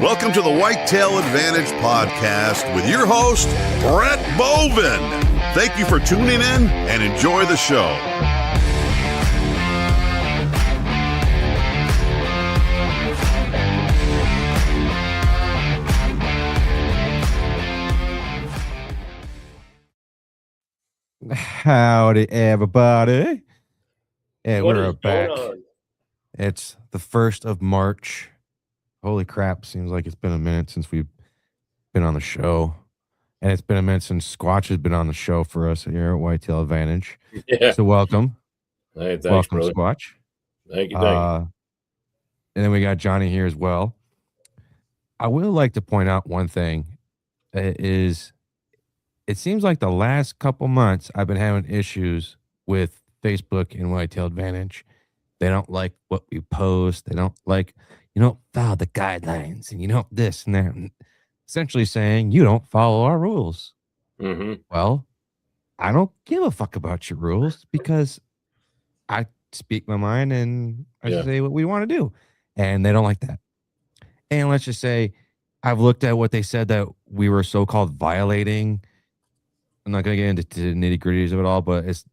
Welcome to the Whitetail Advantage podcast with your host, Brett Bovin. Thank you for tuning in and enjoy the show. Howdy, everybody. And we're back. It's the 1st of March. Holy crap. Seems like it's been a minute since we've been on the show. And it's been a minute since Squatch has been on the show for us here at Whitetail Advantage. Yeah. So welcome. Hey, thanks, welcome, brother. Squatch. Thank you. And then we got Johnny here as well. I will like to point out one thing. It seems like the last couple months I've been having issues with Facebook and Whitetail Advantage. They don't like what we post. They don't like, follow the guidelines and this and that. And essentially saying you don't follow our rules. Mm-hmm. Well, I don't give a fuck about your rules because I speak my mind and I say what we want to do. And they don't like that. And let's just say I've looked at what they said that we were so-called violating. I'm not going to get into the nitty-gritties of it all, but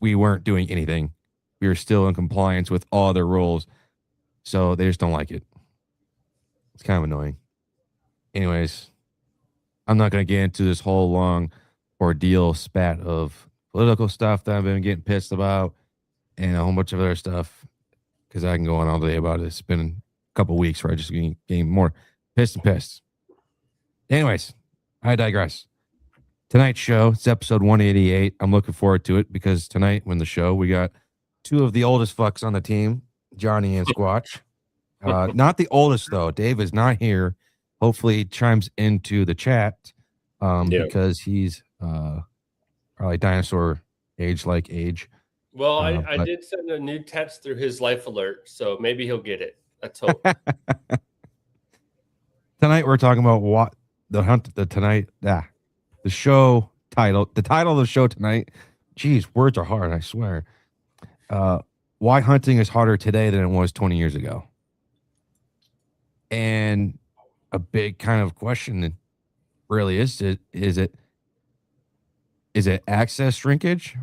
we weren't doing anything. We were still in compliance with all their rules. So they just don't like it. It's kind of annoying. Anyways, I'm not going to get into this whole long ordeal spat of political stuff that I've been getting pissed about and a whole bunch of other stuff because I can go on all day about it. It's been a couple weeks where I just getting more pissed and pissed. Anyways, I digress. Tonight's show, it's episode 188. I'm looking forward to it because tonight, when the show, we got two of the oldest fucks on the team, Johnny and Squatch. Not the oldest, though. Dave is not here. Hopefully, he chimes into the chat because he's probably dinosaur age. Well, I did send a new text through his life alert, so maybe he'll get it. Let's hope. Tonight, we're talking about the show title. The title of the show tonight, geez, words are hard, I swear. Why hunting is harder today than it was 20 years ago. And a big kind of question really is it access shrinkage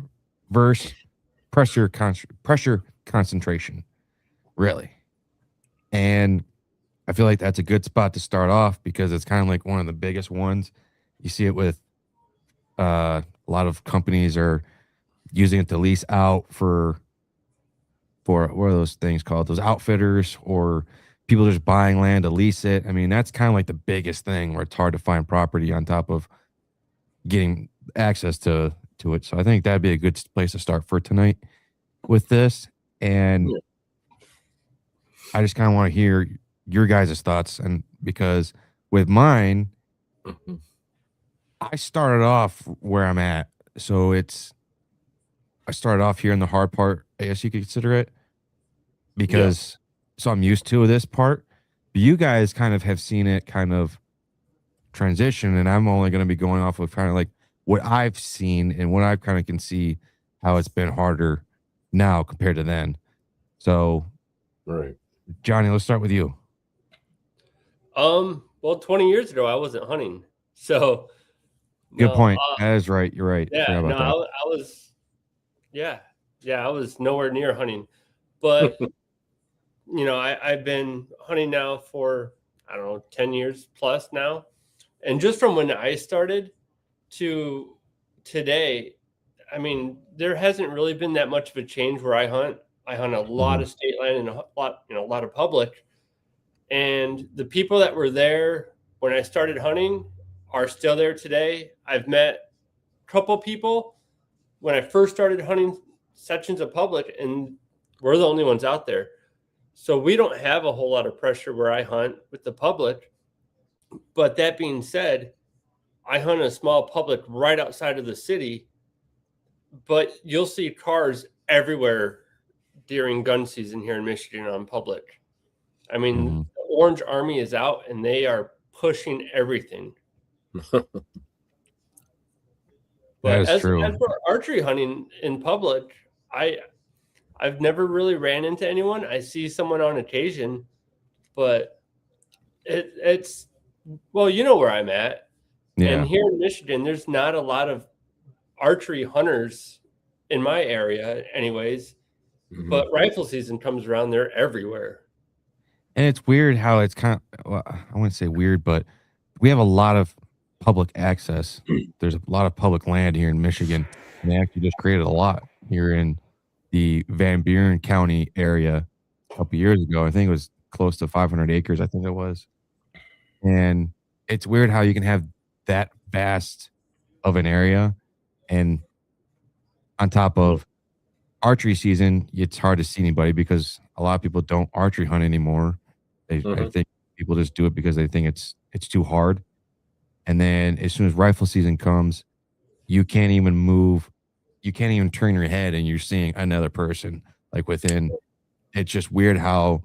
versus pressure concentration? Really? And I feel like that's a good spot to start off because it's kind of like one of the biggest ones. You see it with a lot of companies are using it to lease out for what are those things called? Those outfitters or people just buying land to lease it. I mean, that's kind of like the biggest thing where it's hard to find property on top of getting access to it. So I think that'd be a good place to start for tonight with this. And I just kind of want to hear your guys' thoughts. And because with mine, I started off where I'm at. So I started off here in the hard part, I guess you could consider it, because so I'm used to this part. But you guys kind of have seen it kind of transition, and I'm only going to be going off of kind of like what I've seen and what I kind of can see how it's been harder now compared to then. So, right, Johnny, let's start with you. Well, 20 years ago, I wasn't hunting, so. Good point. That is right. You're right. Yeah, I was. Yeah, I was nowhere near hunting, but I've been hunting now for 10 years plus now, and just from when I started to today, I mean, there hasn't really been that much of a change where I hunt. I hunt a lot of state land and a lot of public, and the people that were there when I started hunting are still there today. I've met a couple people when I first started hunting sections of public, and we're the only ones out there. So we don't have a whole lot of pressure where I hunt with the public. But that being said, I hunt a small public right outside of the city, but you'll see cars everywhere during gun season here in Michigan on public. I mean, the Orange Army is out and they are pushing everything. But as for archery hunting in public, I've never really ran into anyone. I see someone on occasion, but it's well, you know where I'm at, and Yeah. here in Michigan, there's not a lot of archery hunters in my area, anyways. Mhm. But rifle season comes around, they're everywhere. And it's weird how it's kind of, well, I wouldn't say weird, but we have a lot of public access. There's a lot of public land here in Michigan. And they actually just created a lot here in the Van Buren County area a couple years ago. I think it was close to 500 acres, I think it was. And it's weird how you can have that vast of an area. And on top of archery season, it's hard to see anybody because a lot of people don't archery hunt anymore. I Mhm. think people just do it because they think it's too hard. And then as soon as rifle season comes, you can't even move, you can't even turn your head, and you're seeing another person like within. It's just weird how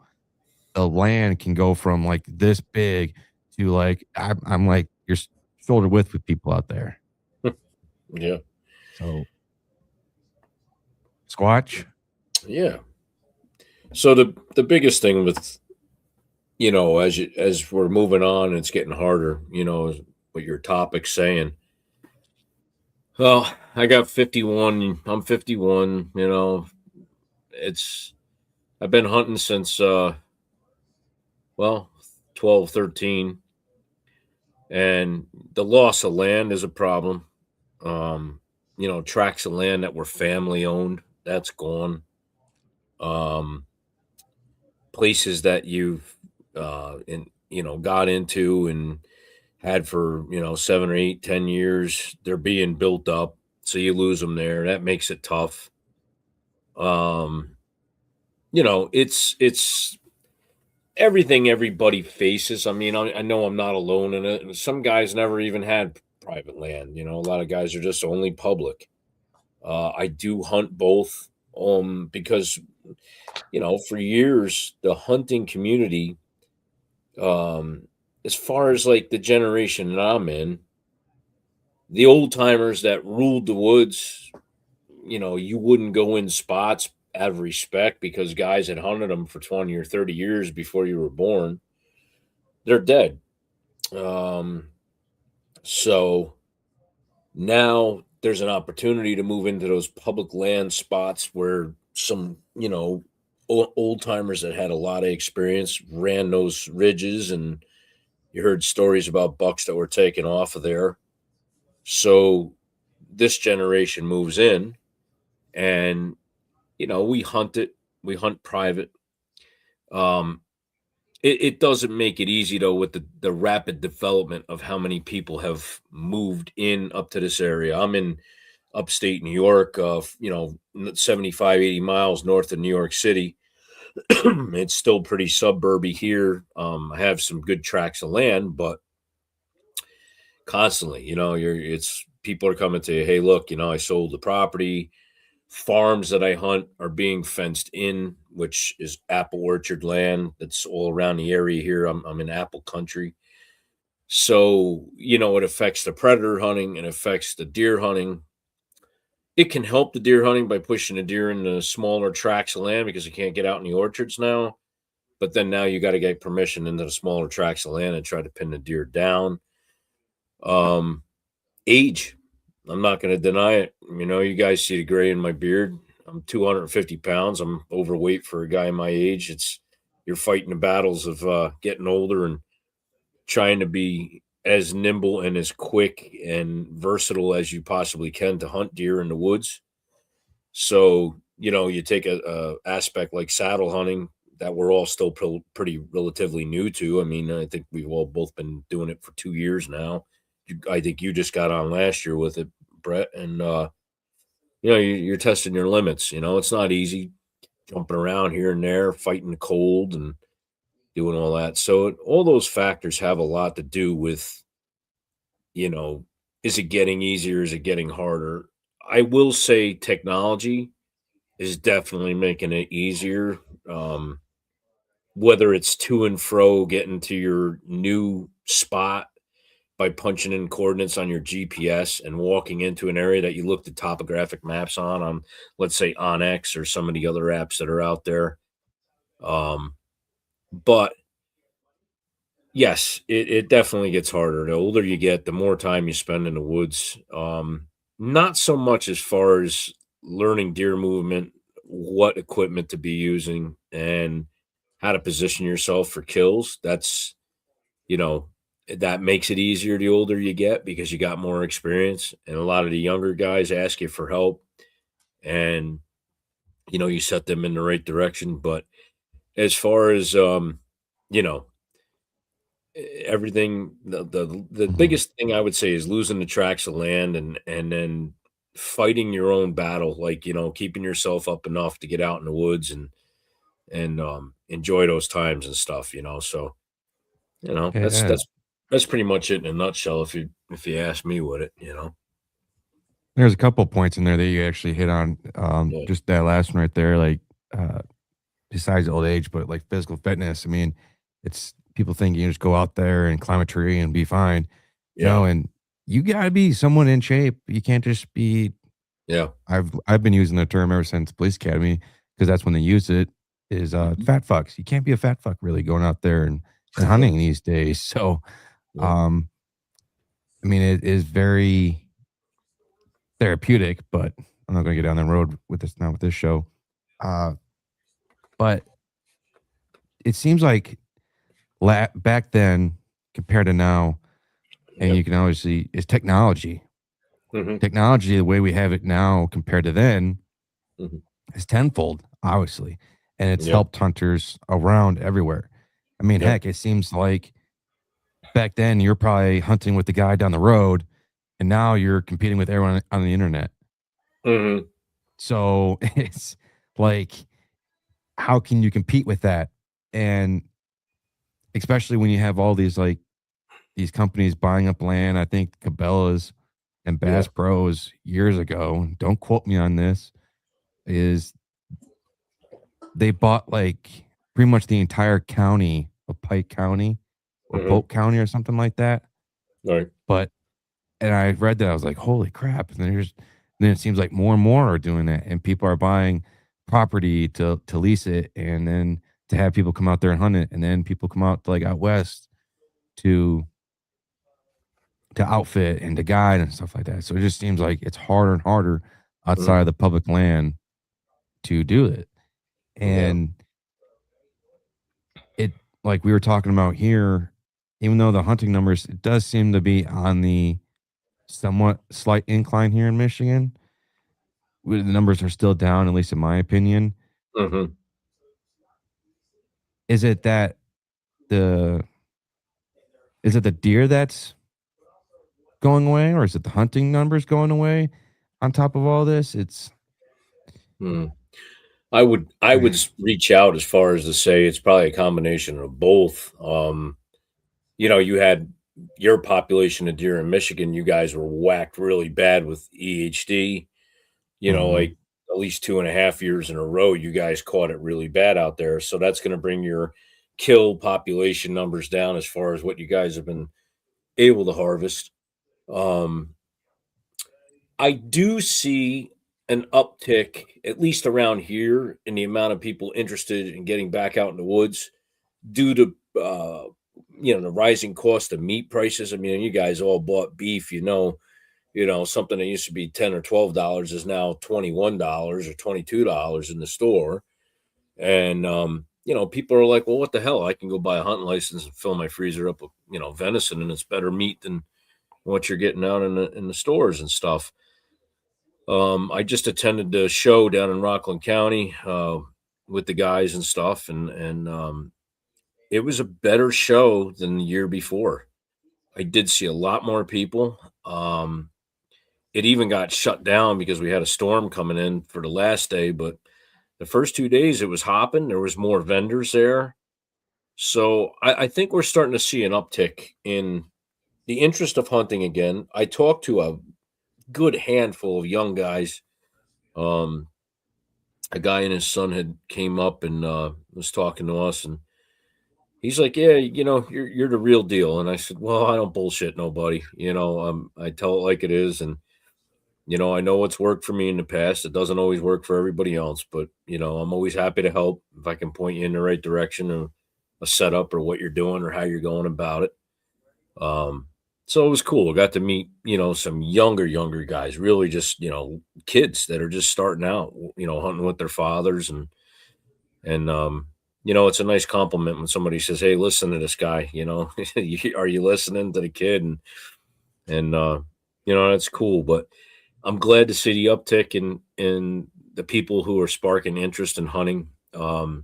the land can go from like this big to like I'm like you're shoulder width with people out there. Yeah. So Squatch, Yeah. So the biggest thing with, as we're moving on, it's getting harder, is what your topic's saying. Well, I got 51. I'm 51, it's I've been hunting since well, 12, 13, and the loss of land is a problem. Tracts of land that were family owned, that's gone. Um Places that you've got into and had for 7 or 8, 10 years, they're being built up, so you lose them there. That makes it tough. um it's everything everybody faces. I mean, I know I'm not alone in it, and some guys never even had private land. A lot of guys are just only public. I do hunt both, because for years the hunting community, um as far as like the generation that I'm in, the old timers that ruled the woods, you wouldn't go in spots out of respect because guys had hunted them for 20 or 30 years before you were born. They're dead. um so now there's an opportunity to move into those public land spots where some old timers that had a lot of experience ran those ridges, and you heard stories about bucks that were taken off of there. So this generation moves in, and we hunt it. We hunt private. Um, it doesn't make it easy though with the rapid development of how many people have moved in up to this area. I'm in upstate New York, 75, 80 miles north of New York City. It's still pretty suburby here. I have some good tracts of land, but constantly, it's people are coming to you, hey, look, I sold the property. Farms that I hunt are being fenced in, which is apple orchard land that's all around the area here. I'm in apple country. So, it affects the predator hunting and affects the deer hunting. It can help the deer hunting by pushing the deer into smaller tracts of land because you can't get out in the orchards now. But then now you got to get permission into the smaller tracts of land and try to pin the deer down. Um, Age. I'm not going to deny it. You guys see the gray in my beard. I'm 250 pounds. I'm overweight for a guy my age. You're fighting the battles of getting older and trying to be as nimble and as quick and versatile as you possibly can to hunt deer in the woods. So, you take a aspect like saddle hunting that we're all still pretty relatively new to. I mean, I think we've all both been doing it for 2 years now. I think you just got on last year with it, Brett, and you're testing your limits. It's not easy jumping around here and there, fighting the cold and doing all that. So all those factors have a lot to do with, you know, is it getting easier? Is it getting harder? I will say technology is definitely making it easier. Um, whether it's to and fro, getting to your new spot by punching in coordinates on your GPS and walking into an area that you looked at topographic maps on, let's say Onyx or some of the other apps that are out there. But Yes, it definitely gets harder. The older you get, the more time you spend in the woods. Not so much as far as learning deer movement, what equipment to be using, and how to position yourself for kills. That's, you know, that makes it easier the older you get because you got more experience. And a lot of the younger guys ask you for help, and you set them in the right direction. But as far as you know, everything the Mhm. biggest thing I would say is losing the tracts of land, and then fighting your own battle, like, keeping yourself up enough to get out in the woods and enjoy those times and stuff, so that's Yeah, that's pretty much it in a nutshell, if you ask me, what it. there's a couple points in there that you actually hit on. Yeah, Just that last one right there, like uh, besides old age, but like physical fitness. I mean, it's people think you just go out there and climb a tree and be fine. yeah, No, and you gotta be someone in shape. You can't just be. yeah. I've been using the term ever since police academy because that's when they use it. Is fat fucks. You can't be a fat fuck really going out there and hunting these days. So, Yeah. um, I mean, it is very therapeutic, but I'm not going to get down that road with this now with this show. Uh, but it seems like back then compared to now, and Yeah. you can always see is technology. Hmm. Technology, the way we have it now compared to then, Hmm. is tenfold, obviously, and it's Yep. helped hunters around everywhere. I mean, Yep. heck, it seems like back then you're probably hunting with the guy down the road, and now you're competing with everyone on the internet. Hmm. So it's like, how can you compete with that? And especially when you have all these like these companies buying up land. I think Cabela's and Yeah. Bass Pros years ago, don't quote me on this, is they bought like pretty much the entire county of Pike County or Hmm. Polk County or something like that. Right. But and I read that I was like, holy crap! And then it seems like more and more are doing that, and people are buying property to lease it, and then to have people come out there and hunt it, and then people come out to like out west to outfit and to guide and stuff like that. So it just seems like it's harder and harder outside Hmm. of the public land to do it. Yeah. And it, like we were talking about here, even though the hunting numbers, it does seem to be on the somewhat slight incline here in Michigan. The numbers are still down, at least in my opinion. Hmm. Is it that the is it the deer that's going away, or is it the hunting numbers going away? On top of all this, it's I would reach out as far as to say it's probably a combination of both. You had your population of deer in Michigan. You guys were whacked really bad with EHD. Mhm. Like at least 2.5 years in a row, you guys caught it really bad out there. So that's going to bring your kill population numbers down as far as what you guys have been able to harvest. Um, I do see an uptick, at least around here, in the amount of people interested in getting back out in the woods due to the rising cost of meat prices. I mean, you guys all bought beef, something that used to be $10 or $12 is now $21 or $22 in the store. And people are like, well, what the hell? I can go buy a hunting license and fill my freezer up with, venison, and it's better meat than what you're getting out in the stores and stuff. I just attended the show down in Rockland County with the guys and stuff, and it was a better show than the year before. I did see a lot more people. It even got shut down because we had a storm coming in for the last day, but the first 2 days it was hopping. There was more vendors there, so I think we're starting to see an uptick in the interest of hunting again. I talked to a good handful of young guys. Um, a guy and his son had came up and was talking to us, and he's like, "Yeah, you're the real deal." And I said, "Well, I don't bullshit nobody. I tell it like it is, and I know what's worked for me in the past. It doesn't always work for everybody else, but I'm always happy to help if I can point you in the right direction a setup or what you're doing or how you're going about it. So it was cool. I got to meet, some younger guys, really just, kids that are just starting out, hunting with their fathers. And it's a nice compliment when somebody says, "Hey, listen to this guy, are you listening to the kid?" And that's cool. But I'm glad to see the uptick in the people who are sparking interest in hunting. I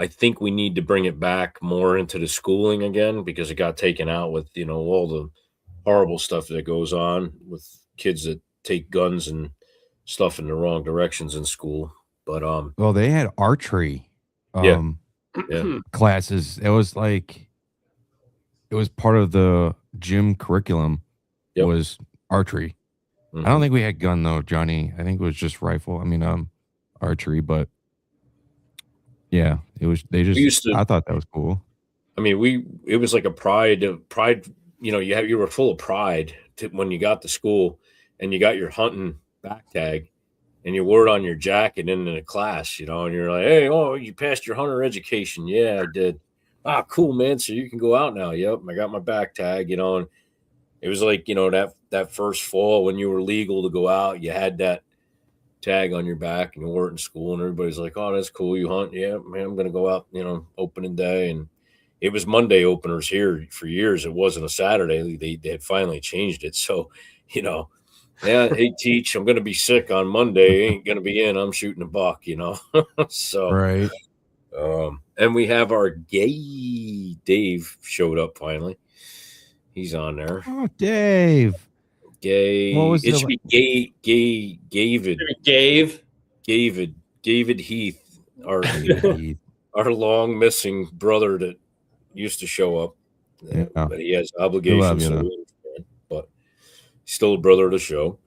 think we need to bring it back more into the schooling again because it got taken out with, all the horrible stuff that goes on with kids that take guns and stuff in the wrong directions in school. But well, they had archery yeah. classes. It was part of the gym curriculum. Yep. Was archery. I don't think we had gun though, Johnny. I think it was just rifle. I mean, archery, but yeah, it was. I thought that was cool. I mean, it was like a pride. You were full of pride when you got to school and you got your hunting back tag and you wore it on your jacket in the class, and you're like, "Hey, you passed your hunter education." Yeah, I did. Ah, cool, man. So you can go out now. Yep, I got my back tag. And it was like, that first fall when you were legal to go out, you had that tag on your back and you wore it in school, and everybody's like, "Oh, that's cool. You hunt?" "Yeah, man, I'm gonna go out, opening day." And it was Monday openers here for years. It wasn't a Saturday. They had finally changed it. So, yeah, hey, teach, I'm gonna be sick on Monday. Ain't gonna be in. I'm shooting a buck, So right. And we have our gay Dave showed up finally. He's on there. Oh, Dave. Gay. What was it should be David Heath, our long missing brother that used to show up. Yeah. But he has obligations, but he's still a brother of the show.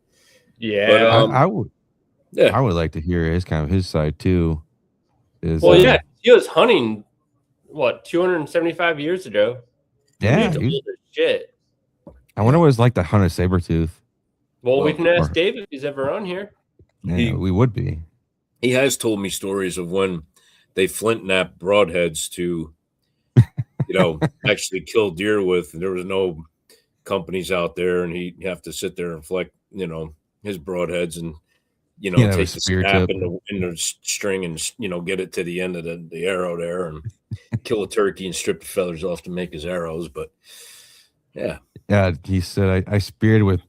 Yeah. But, I would. Yeah. I would like to hear his side too. He was hunting 275 years ago. Yeah. Shit. I wonder what it's like to hunt a saber-tooth. Well, we can ask Dave if he's ever on here. Yeah, we would be. He has told me stories of when they flint knapped broadheads to, actually kill deer with. And there was no companies out there, and he'd have to sit there and flex, his broadheads and, take the snap in the string and, get it to the end of the arrow there and kill a turkey and strip the feathers off to make his arrows. But yeah. Yeah, he said I speared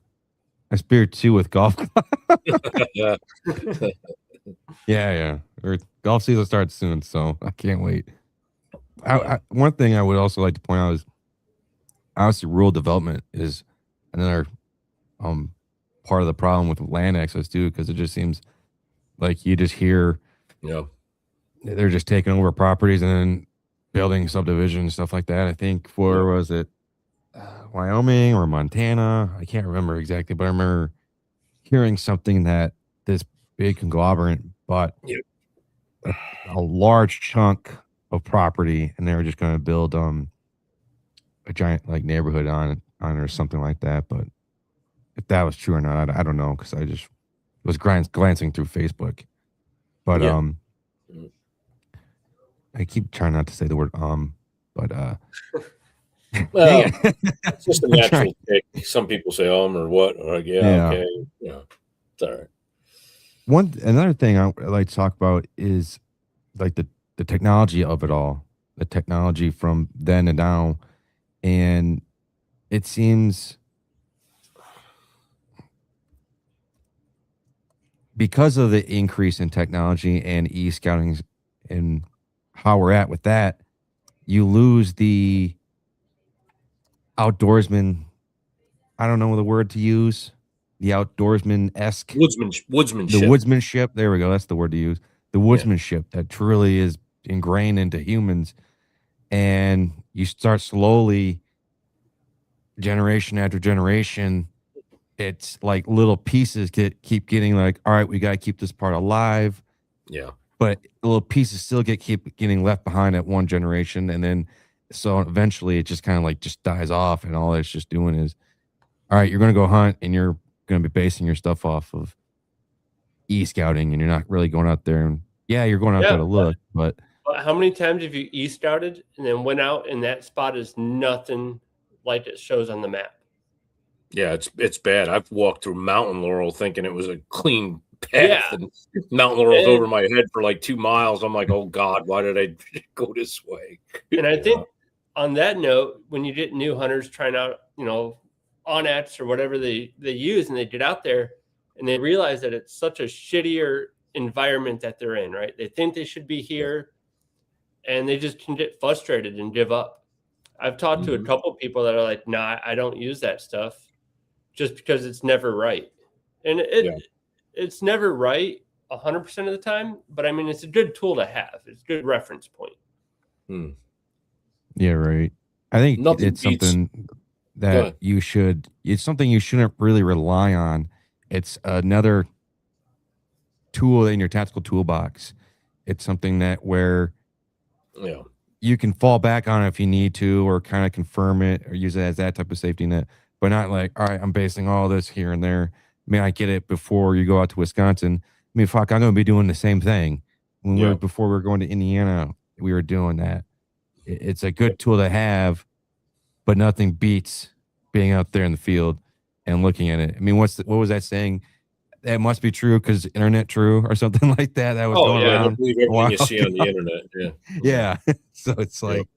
two with golf. Yeah. Golf season starts soon, so I can't wait. One thing I would also like to point out is obviously rural development is another part of the problem with land access too, because it just seems like you just hear they're just taking over properties and then building subdivisions, stuff like that. I think was it Wyoming or Montana? I can't remember exactly, but I remember hearing something that this big conglomerate bought a large chunk of property, and they were just going to build a giant neighborhood on it or something like that. But if that was true or not, I don't know, because I just was glancing through Facebook. But I keep trying not to say the word but well, it's just a natural tick. Some people say or what, or okay, it's all right. Another thing I like to talk about is the technology of it all, the technology from then and now, and it seems because of the increase in technology and e-scouting and how we're at with that, you lose the outdoorsman. I don't know the word to use. The outdoorsman-esque woodsmanship. The woodsmanship. There we go. That's the word to use. The woodsmanship that truly is ingrained into humans, and you start slowly, generation after generation. It's like little pieces keep getting all right, we got to keep this part alive. Yeah. But little pieces still keep getting left behind at one generation, and then so eventually it just kind of just dies off, and all it's just doing is, all right, you're going to go hunt, and you're going to be basing your stuff off of e-scouting, and you're not really going out there and you're going out there to look, but how many times have you e-scouted and then went out and that spot is nothing like it shows on the map? Yeah, it's bad. I've walked through mountain laurel thinking it was a clean path, and mountain laurel's over my head for like 2 miles. I'm like, oh God, why did I go this way? And I think on that note, when you get new hunters trying out, Onyx or whatever they use, and they get out there and they realize that it's such a shittier environment that they're in, right? They think they should be here, and they just can get frustrated and give up. I've talked to a couple people that are like, nah, I don't use that stuff just because it's never right. And it's never right 100% of the time, but I mean, it's a good tool to have. It's a good reference point. Yeah, right. I think it's something that it's something you shouldn't really rely on. It's another tool in your tactical toolbox. It's something that where you can fall back on it if you need to, or kind of confirm it or use it as that type of safety net, but not like, all right, I'm basing all this here and there. I mean, I get it before you go out to Wisconsin. I mean, fuck, I'm going to be doing the same thing. Before we were going to Indiana, we were doing that. It's a good tool to have, but nothing beats being out there in the field and looking at it. I mean, what was that saying? That must be true because internet true or something like that. That was going around. Don't believe everything you see on the internet. Yeah. So it's like,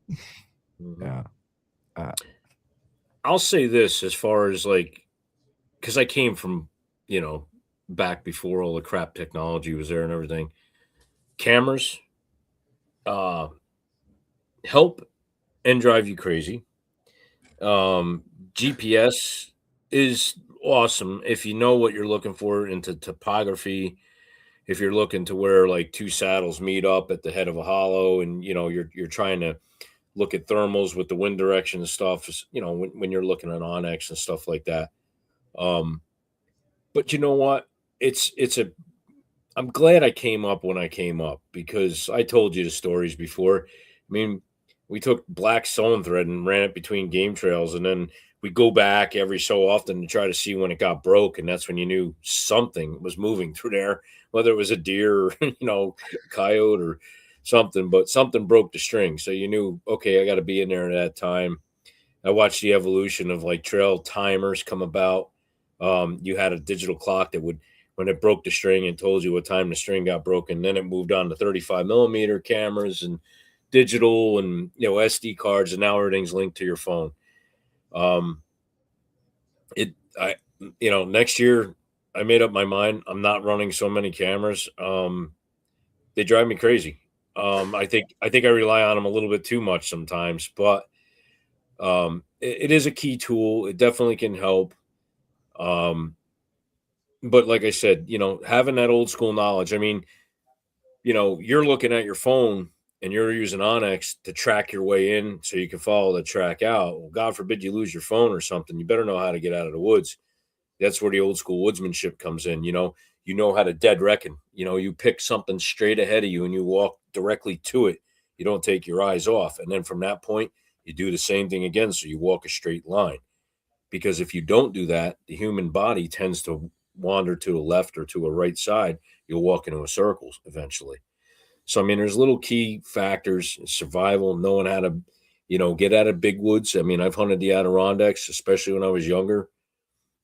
I'll say this as far as like, because I came from, back before all the crap technology was there and everything. Cameras help and drive you crazy. GPS is awesome if you know what you're looking for into topography. If you're looking to where like two saddles meet up at the head of a hollow, and you're trying to look at thermals with the wind direction and stuff, when you're looking at Onyx and stuff like that. But you know what? I'm glad I came up when I came up, because I told you the stories before. I mean, we took black sewn thread and ran it between game trails, and then we go back every so often to try to see when it got broke, and that's when you knew something was moving through there, whether it was a deer or coyote or something, but something broke the string. So you knew, okay, I got to be in there at that time. I watched the evolution of like trail timers come about. You had a digital clock that would, when it broke the string, and told you what time the string got broken. Then it moved on to 35 millimeter cameras and digital and SD cards, and now everything's linked to your phone. Next year I made up my mind. I'm not running so many cameras. They drive me crazy. I think I rely on them a little bit too much sometimes, but it is a key tool. It definitely can help. But like I said, having that old school knowledge, I mean, you're looking at your phone and you're using Onyx to track your way in so you can follow the track out. Well, God forbid you lose your phone or something. You better know how to get out of the woods. That's where the old school woodsmanship comes in. You know how to dead reckon. You pick something straight ahead of you and you walk directly to it. You don't take your eyes off. And then from that point, you do the same thing again. So you walk a straight line. Because if you don't do that, the human body tends to wander to a left or to a right side. You'll walk into a circle eventually. So, I mean, there's little key factors: survival, knowing how to, get out of big woods. I mean, I've hunted the Adirondacks, especially when I was younger.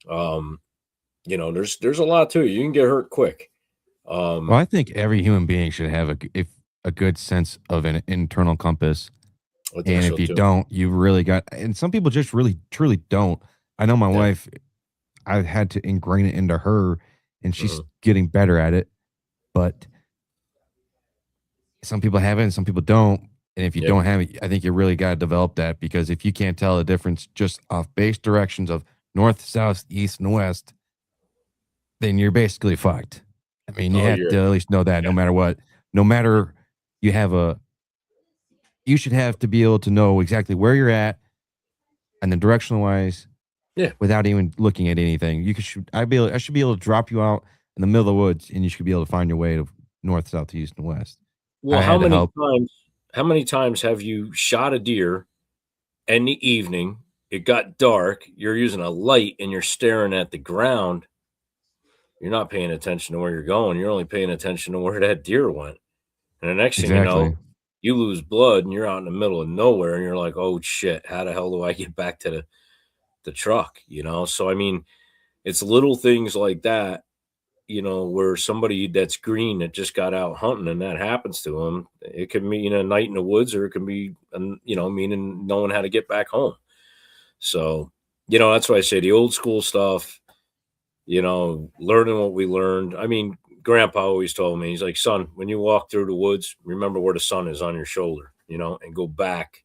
There's a lot to it. You can get hurt quick. Well, I think every human being should have a good sense of an internal compass. And if you don't, you really got, and some people just really, truly don't. I know my wife, I've had to ingrain it into her, and she's getting better at it. But some people have it and some people don't. And if you don't have it, I think you really got to develop that, because if you can't tell the difference just off base directions of north, south, east, and west, then you're basically fucked. I mean, you have to at least know that no matter what. No matter you should have to be able to know exactly where you're at and then directional wise, without even looking at anything. I should be able to drop you out in the middle of the woods, and you should be able to find your way to north, south, east, and west. Well, how many times have you shot a deer in the evening? It got dark. You're using a light and you're staring at the ground. You're not paying attention to where you're going. You're only paying attention to where that deer went. And the next thing you know, you lose blood and you're out in the middle of nowhere and you're like, oh shit, how the hell do I get back to the truck? So I mean, it's little things like that, where somebody that's green that just got out hunting and that happens to them, it could mean a night in the woods, or it can be, meaning knowing how to get back home. So, that's why I say the old school stuff, learning what we learned. I mean, Grandpa always told me, he's like, son, when you walk through the woods, remember where the sun is on your shoulder, and go back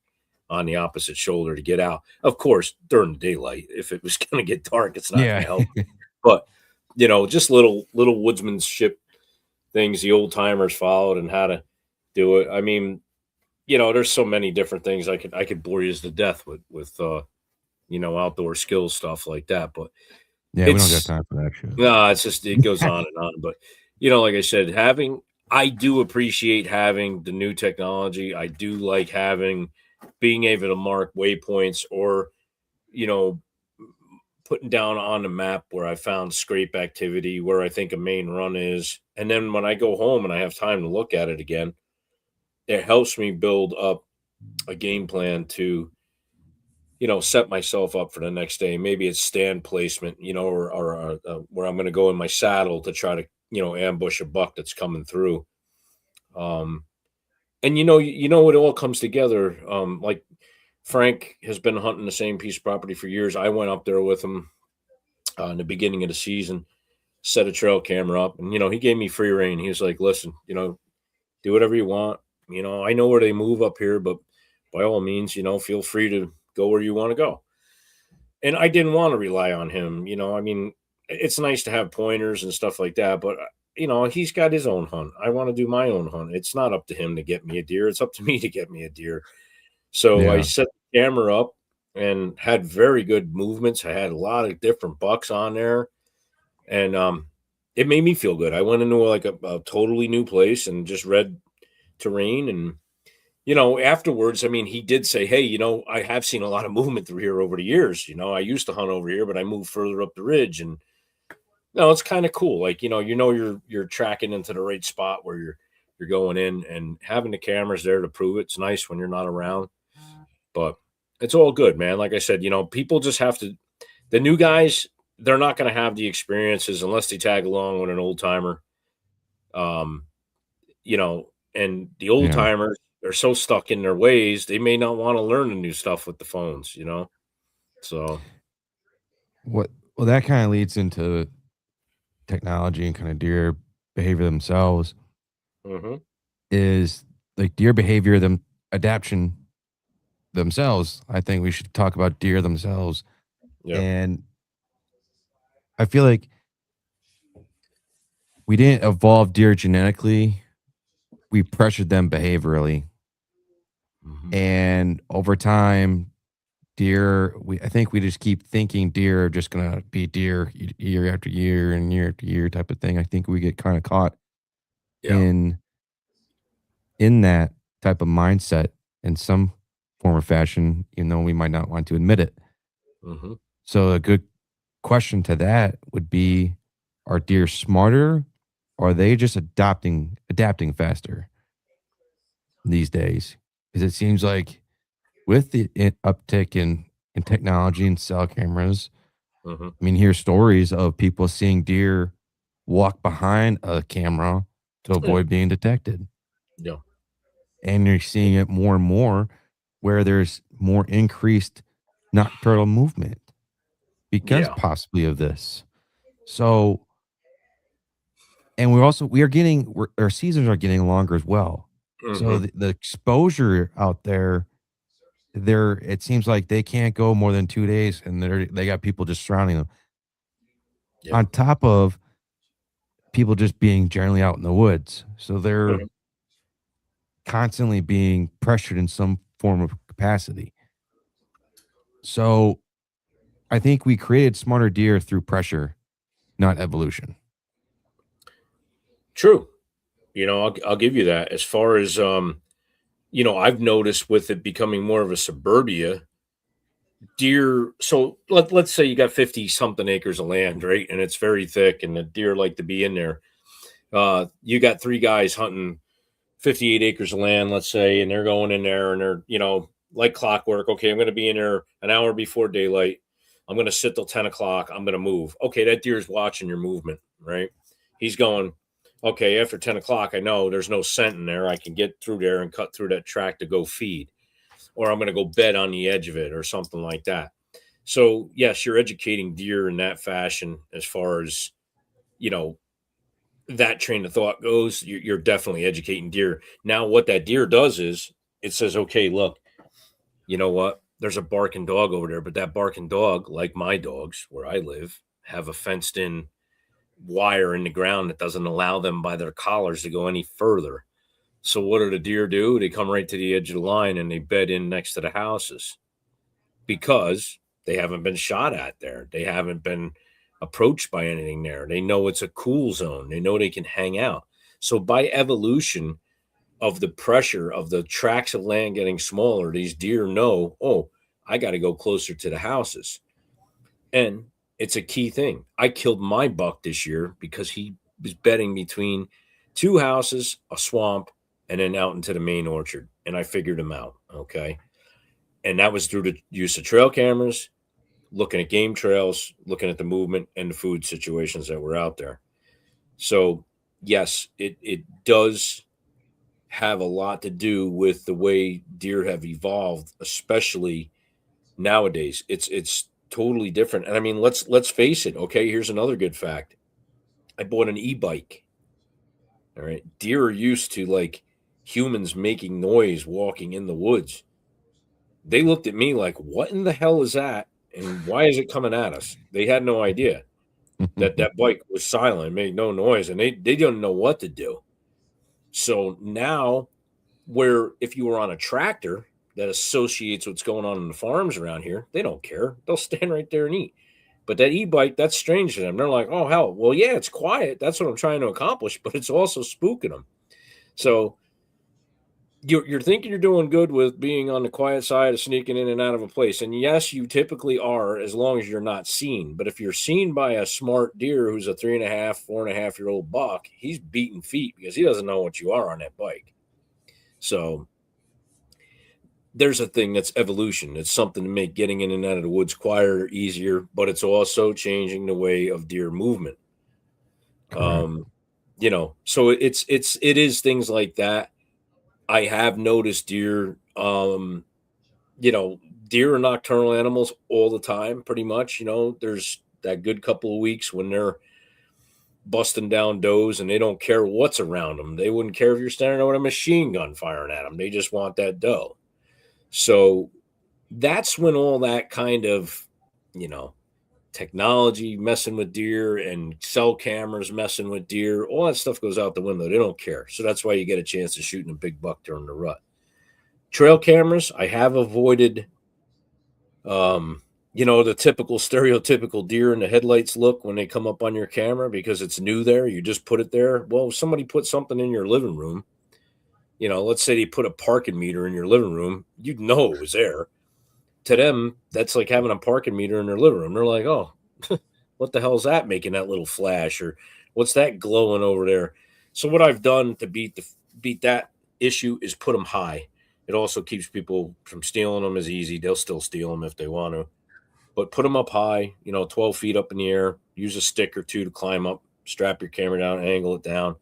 on the opposite shoulder to get out. Of course, during the daylight, if it was going to get dark, it's not going to Yeah. help. But, just little woodsmanship things the old timers followed and how to do it. I mean, there's so many different things I could bore you to death with outdoor skills, stuff like that. But Yeah, we don't got time for that shit. no, it's just, it goes on and on. But, like I said, I do appreciate having the new technology. I do like being able to mark waypoints, or, putting down on the map where I found scrape activity, where I think a main run is. And then when I go home and I have time to look at it again, it helps me build up a game plan to, set myself up for the next day. Maybe it's stand placement, or where I'm going to go in my saddle to try to, ambush a buck that's coming through. And it all comes together. Like Frank has been hunting the same piece of property for years. I went up there with him in the beginning of the season, set a trail camera up, and he gave me free rein. He was like, "Listen, do whatever you want. I know where they move up here, but by all means, feel free to go where you want to go." And I didn't want to rely on him. I mean, it's nice to have pointers and stuff like that, but he's got his own hunt. I want to do my own hunt. It's not up to him to get me a deer. It's up to me to get me a deer. So I Yeah. set the camera up and had very good movements. I had a lot of different bucks on there, and it made me feel good. I went into like a totally new place and just read terrain. And afterwards, I mean, he did say, "Hey, I have seen a lot of movement through here over the years. I used to hunt over here, but I moved further up the ridge." And it's kind of cool. Like, you're tracking into the right spot where you're going in, and having the cameras there to prove it's nice when you're not around. But it's all good, man. Like I said, people just have to, the new guys, they're not going to have the experiences unless they tag along with an old timer. And the old timers are so stuck in their ways, they may not want to learn the new stuff with the phones, So Well, that kind of leads into technology and kind of deer behavior themselves. mhm. Is like deer behavior, adaptation themselves. I think we should talk about deer themselves. Yeah. And I feel like we didn't evolve deer genetically. We pressured them behaviorally. Mhm. And over time, I think we just keep thinking deer are just going to be deer year after year and year after year type of thing. I think we get kind of caught Yeah. in that type of mindset in some form or fashion, even though we might not want to admit it. Mhm. So a good question to that would be, are deer smarter, or are they just adapting faster these days? Because it seems like with the uptick in technology and cell cameras, Mhm. I mean, hear stories of people seeing deer walk behind a camera to Yeah. avoid being detected. Yeah. And you're seeing it more and more where there's more increased nocturnal movement because Yeah. possibly of this. So, and our seasons are getting longer as well. So Mhm. the exposure out there, it seems like they can't go more than 2 days, and they got people just surrounding them. Yeah. On top of people just being generally out in the woods, so they're Mhm. constantly being pressured in some form of capacity. So I think we created smarter deer through pressure, not evolution. True. I'll give you that. As far as I've noticed with it becoming more of a suburbia, deer. So let's say you got 50 something acres of land, right? And it's very thick and the deer like to be in there. You got three guys hunting 58 acres of land, let's say, and they're going in there and they're, like clockwork. Okay, I'm going to be in there an hour before daylight. I'm going to sit till 10 o'clock. I'm going to move. Okay, that deer's watching your movement, right? He's going, okay, after 10 o'clock, I know there's no scent in there. I can get through there and cut through that track to go feed, or I'm going to go bed on the edge of it or something like that. So, yes, you're educating deer in that fashion as far as, that train of thought goes. You're definitely educating deer. Now, what that deer does is it says, okay, look, you know what? There's a barking dog over there, but that barking dog, like my dogs where I live, have a fenced in wire in the ground that doesn't allow them by their collars to go any further. So what do the deer do? They come right to the edge of the line and they bed in next to the houses because they haven't been shot at there. They haven't been approached by anything there. They know it's a cool zone. They know they can hang out. So by evolution of the pressure of the tracts of land getting smaller, these deer know, oh, I got to go closer to the houses. And it's a key thing. I killed my buck this year because he was bedding between two houses, a swamp, and then out into the main orchard. And I figured him out. Okay. And that was through the use of trail cameras, looking at game trails, looking at the movement and the food situations that were out there. So yes, it does have a lot to do with the way deer have evolved, especially nowadays. It's totally different. And I mean, let's face it. Okay, here's another good fact. I bought an e-bike. All right. Deer are used to like humans making noise walking in the woods. They looked at me like, what in the hell is that? And why is it coming at us? They had no idea that bike was silent, made no noise, and they didn't know what to do. So now, where if you were on a tractor that associates what's going on in the farms around here, they don't care. They'll stand right there and eat. But that e-bike, that's strange to them. They're like, oh, hell, well, yeah, it's quiet. That's what I'm trying to accomplish, but it's also spooking them. So you're thinking you're doing good with being on the quiet side of sneaking in and out of a place. And yes, you typically are, as long as you're not seen. But if you're seen by a smart deer who's a 3.5, 4.5-year-old buck, he's beating feet because he doesn't know what you are on that bike. So there's a thing that's evolution. It's something to make getting in and out of the woods quieter, easier, but it's also changing the way of deer movement. So it is things like that. I have noticed deer, deer are nocturnal animals all the time, pretty much. There's that good couple of weeks when they're busting down does and they don't care what's around them. They wouldn't care if you're standing there with a machine gun firing at them. They just want that doe. So that's when all that kind of, technology messing with deer and cell cameras messing with deer, all that stuff goes out the window. They don't care. So that's why you get a chance of shooting a big buck during the rut. Trail cameras, I have avoided, the typical stereotypical deer in the headlights look when they come up on your camera because it's new there. You just put it there. Well, if somebody put something in your living room, let's say they put a parking meter in your living room, you'd know it was there. To them, that's like having a parking meter in their living room. They're like, oh, what the hell is that making that little flash? Or what's that glowing over there? So what I've done to beat that issue is put them high. It also keeps people from stealing them as easy. They'll still steal them if they want to. But put them up high, 12 feet up in the air. Use a stick or two to climb up. Strap your camera down, angle it down.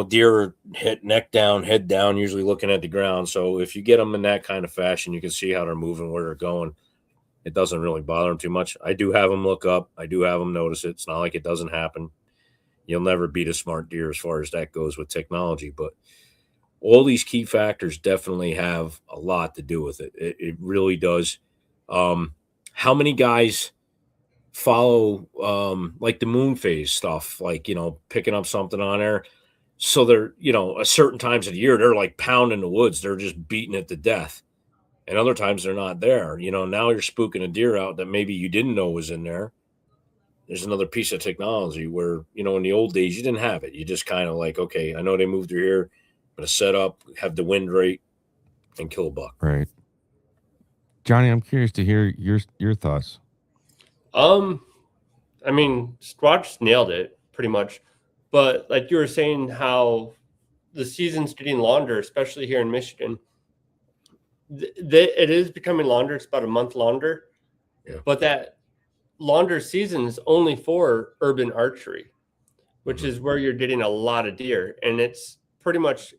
Deer are neck down, head down, usually looking at the ground. So if you get them in that kind of fashion, you can see how they're moving, where they're going. It doesn't really bother them too much. I do have them look up. I do have them notice it. It's not like it doesn't happen. You'll never beat a smart deer as far as that goes with technology. But all these key factors definitely have a lot to do with it. It really does. How many guys follow like the moon phase stuff, like, picking up something on there? So they're, at certain times of the year, they're like pounding the woods. They're just beating it to death. And other times they're not there. Now you're spooking a deer out that maybe you didn't know was in there. There's another piece of technology where, in the old days, you didn't have it. You just kind of like, okay, I know they moved through here. I'm going to set up, have the wind rate, and kill a buck. Right. Johnny, I'm curious to hear your thoughts. I mean, Squatch nailed it pretty much. But like you were saying, how the season's getting longer, especially here in Michigan. It is becoming longer. It's about a month longer, but that longer season is only for urban archery, which is where you're getting a lot of deer, and it's pretty much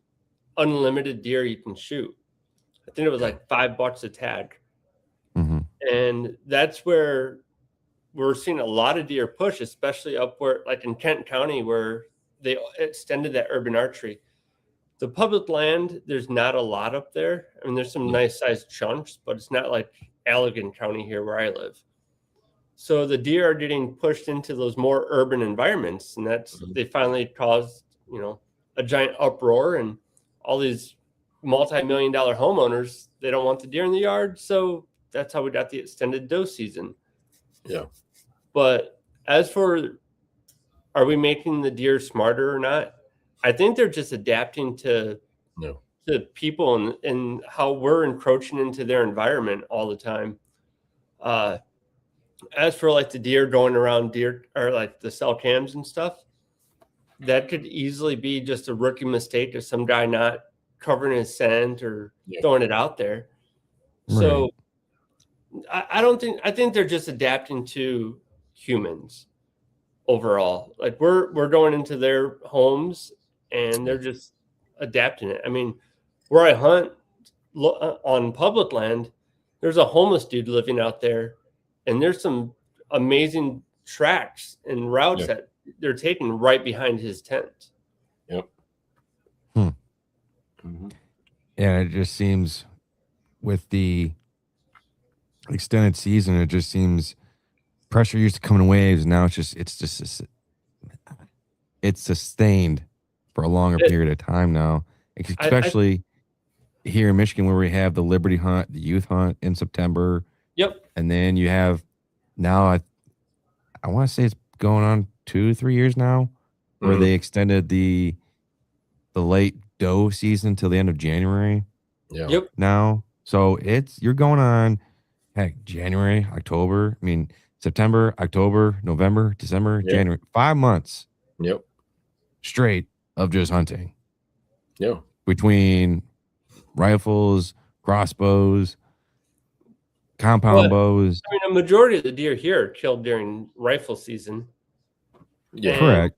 unlimited deer you can shoot. I think it was like $5 a tag. And that's where we're seeing a lot of deer push, especially up where, like in Kent County, where they extended that urban archery. The public land, there's not a lot up there. I mean, there's some nice sized chunks, but it's not like Allegan County here where I live. So the deer are getting pushed into those more urban environments, and that's they finally caused, a giant uproar, and all these multi-million-dollar homeowners, they don't want the deer in the yard, so that's how we got the extended doe season. Yeah. But as for, are we making the deer smarter or not? I think they're just adapting to people and how we're encroaching into their environment all the time. As for like the deer going around deer or like the cell cams and stuff, that could easily be just a rookie mistake of some guy not covering his scent or throwing it out there. Right. So I think they're just adapting to humans overall. Like we're going into their homes and they're just adapting it. I mean, where I hunt on public land, there's a homeless dude living out there, and there's some amazing tracks and routes that they're taking right behind his tent. Yep. Yeah, it just seems with the extended season, it just seems pressure used to come in waves. Now it's sustained for a longer period of time now, especially here in Michigan, where we have the Liberty Hunt, the youth hunt in September. Yep. And then you have now, I want to say it's going on 2-3 years now, where they extended the late doe season till the end of January. Yeah. Yep. Now, so you're going on, heck, January, October. I mean, September, October, November, December, January, 5 months. Yep. Straight of just hunting. Yeah. Between rifles, crossbows, compound bows. I mean, a majority of the deer here are killed during rifle season. Yeah, correct.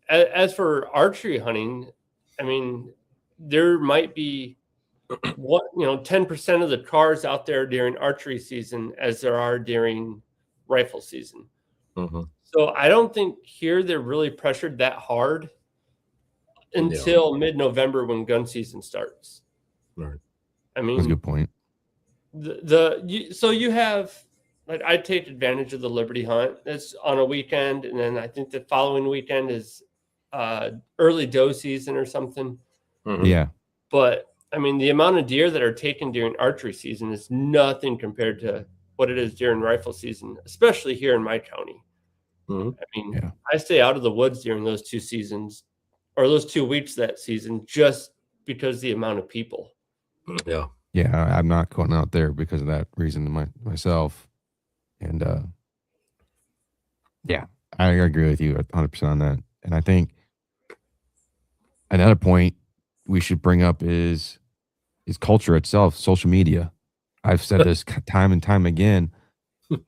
As for archery hunting, I mean, there might be 10% of the cars out there during archery season as there are during rifle season. So I don't think here they're really pressured that hard until mid-November when gun season starts. Right. I mean, that's a good point. So you have, like, I take advantage of the Liberty Hunt. It's on a weekend, and then I think the following weekend is early doe season or something. Yeah. But I mean, the amount of deer that are taken during archery season is nothing compared to what it is during rifle season, especially here in my county. I mean, I stay out of the woods during those 2 seasons or those 2 weeks that season just because the amount of people. Yeah. Yeah, I'm not going out there because of that reason myself. And yeah, I agree with you 100% on that. And I think another point we should bring up is culture itself, social media. I've said this time and time again.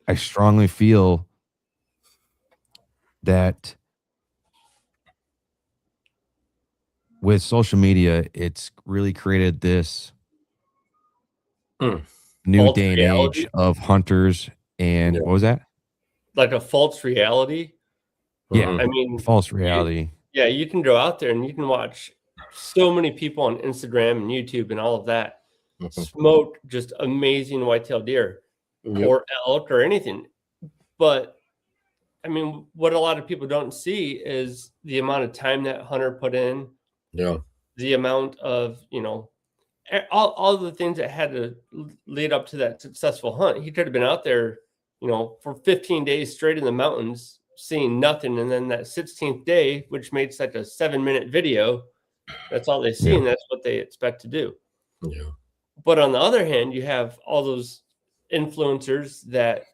I strongly feel that with social media, it's really created this new False day and reality. age of hunters. And what was that? Like a false reality. Yeah. I mean, false reality. You can go out there and you can watch so many people on Instagram and YouTube and all of that smoke just amazing whitetail deer or elk or anything. But I mean, what a lot of people don't see is the amount of time that hunter put in. Yeah. The amount of, all the things that had to lead up to that successful hunt. He could have been out there, for 15 days straight in the mountains, seeing nothing. And then that 16th day, which makes like a 7-minute video, that's all they see. And that's what they expect to do. Yeah. But on the other hand, you have all those influencers that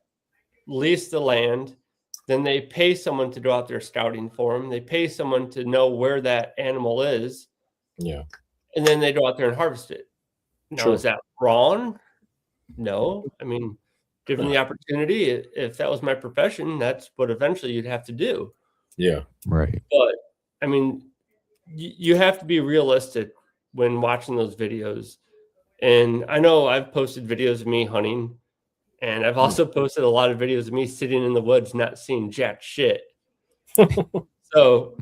lease the land. Then they pay someone to go out there scouting for them. They pay someone to know where that animal is. Yeah. And then they go out there and harvest it. Now, Sure. is that wrong? No. I mean, given the opportunity, if that was my profession, that's what eventually you'd have to do. Yeah. Right. But I mean, you have to be realistic when watching those videos. And I know I've posted videos of me hunting, and I've also posted a lot of videos of me sitting in the woods not seeing jack shit. So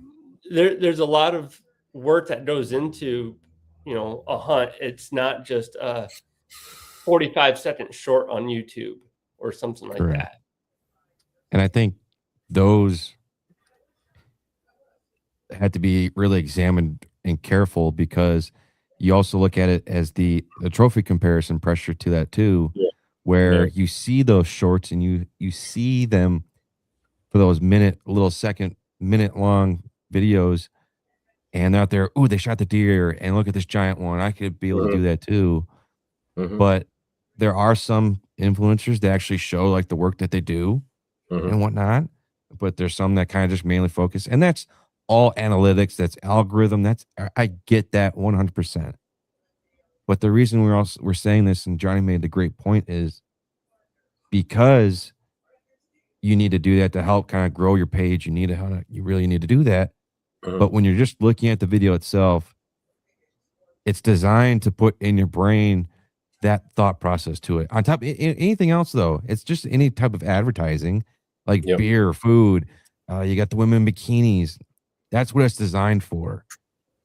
there's a lot of work that goes into, a hunt. It's not just a 45-second short on YouTube or something like Correct. that. And I think those had to be really examined and careful, because you also look at it as the trophy comparison pressure to that too, Yeah. where Yeah. you see those shorts and you see them for those minute long videos, and they're out there, ooh, they shot the deer, and look at this giant one. I could be able to do that too. Mhm. But there are some influencers that actually show like the work that they do Mhm. and whatnot. But there's some that kind of just mainly focus, and that's all analytics, that's algorithm. I get that 100%. But the reason we're saying this, and Johnny made the great point, is because you need to do that to help kind of grow your page. You really need to do that. Mhm. But when you're just looking at the video itself, it's designed to put in your brain that thought process to it. On top of anything else, though, it's just any type of advertising, like Yep. beer, food. You got the women in bikinis. That's what it's designed for.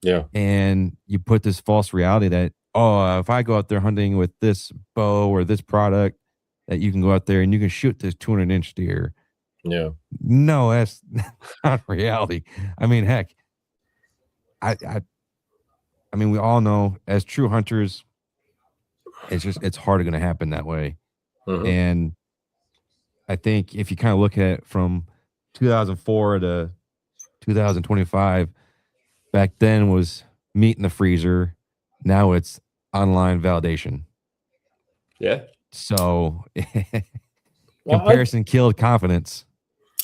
Yeah. And you put this false reality that, if I go out there hunting with this bow or this product, that you can go out there and you can shoot this 200-inch deer. Yeah. No, that's not reality. I mean, heck, I mean, we all know as true hunters, it's hardly going to happen that way. Mhm. And I think if you kind of look at it from 2004 to 2025, back then was meat in the freezer. Now it's online validation. Yeah. So Well, comparison killed confidence.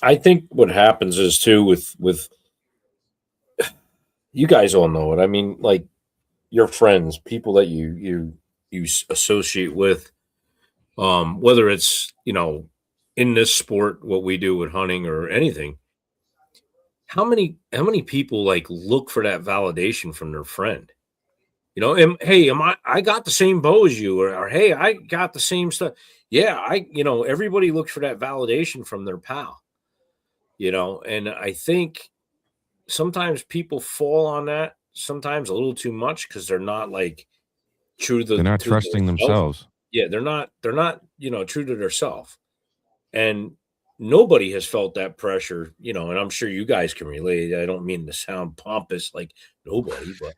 I think what happens is too with you guys all know it. I mean, like your friends, people that you associate with, whether it's in this sport, what we do with hunting or anything. How many people like look for that validation from their friend? Hey, I got the same bow as you, or hey, I got the same stuff. Yeah, everybody looks for that validation from their pal. And I think sometimes people fall on that sometimes a little too much because they're not like true They're not to trusting themselves. themselves. Yeah, they're not true to themselves. And nobody has felt that pressure, and I'm sure you guys can relate. I don't mean to sound pompous like nobody, but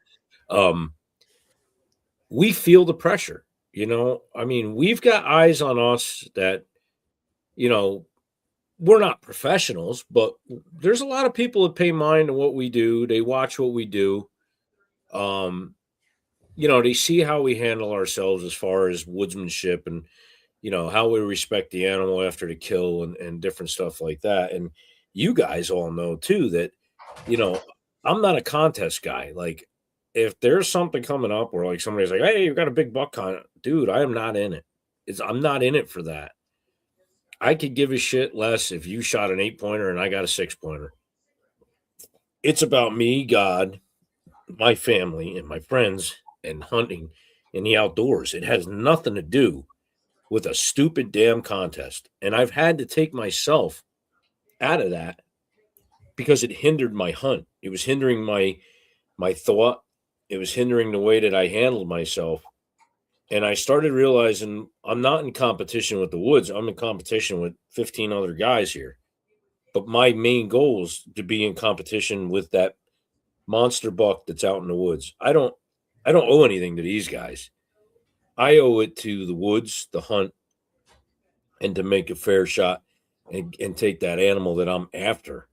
we feel the pressure. I mean, we've got eyes on us that, you know, we're not professionals, but there's a lot of people that pay mind to what we do. They watch what we do. Um, they see how we handle ourselves as far as woodsmanship and, how we respect the animal after the kill and different stuff like that. And you guys all know too that, you know, I'm not a contest guy. Like if there's something coming up where like somebody's like, hey, you've got a big buck hunt, dude, I am not in it. I'm not in it for that. I could give a shit less if you shot an 8-pointer and I got a 6-pointer. It's about me, God, my family, and my friends, and hunting in the outdoors. It has nothing to do with a stupid damn contest. And I've had to take myself out of that because it hindered my hunt. It was hindering my thought. It was hindering the way that I handled myself. And I started realizing I'm not in competition with the woods. I'm in competition with 15 other guys here. But my main goal is to be in competition with that monster buck that's out in the woods. I don't owe anything to these guys. I owe it to the woods, the hunt, and to make a fair shot and take that animal that I'm after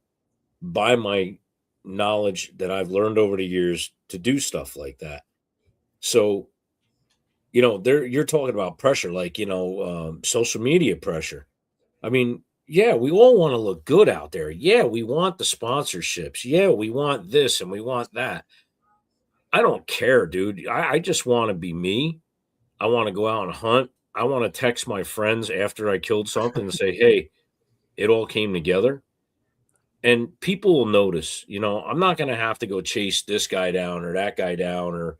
by my knowledge that I've learned over the years to do stuff like that. So, there you're talking about pressure, like, social media pressure. I mean, yeah, we all want to look good out there. Yeah, we want the sponsorships. Yeah, we want this and we want that. I don't care, dude. I just want to be me. I want to go out and hunt. I want to text my friends after I killed something and say, hey, it all came together. And people will notice, I'm not going to have to go chase this guy down or that guy down or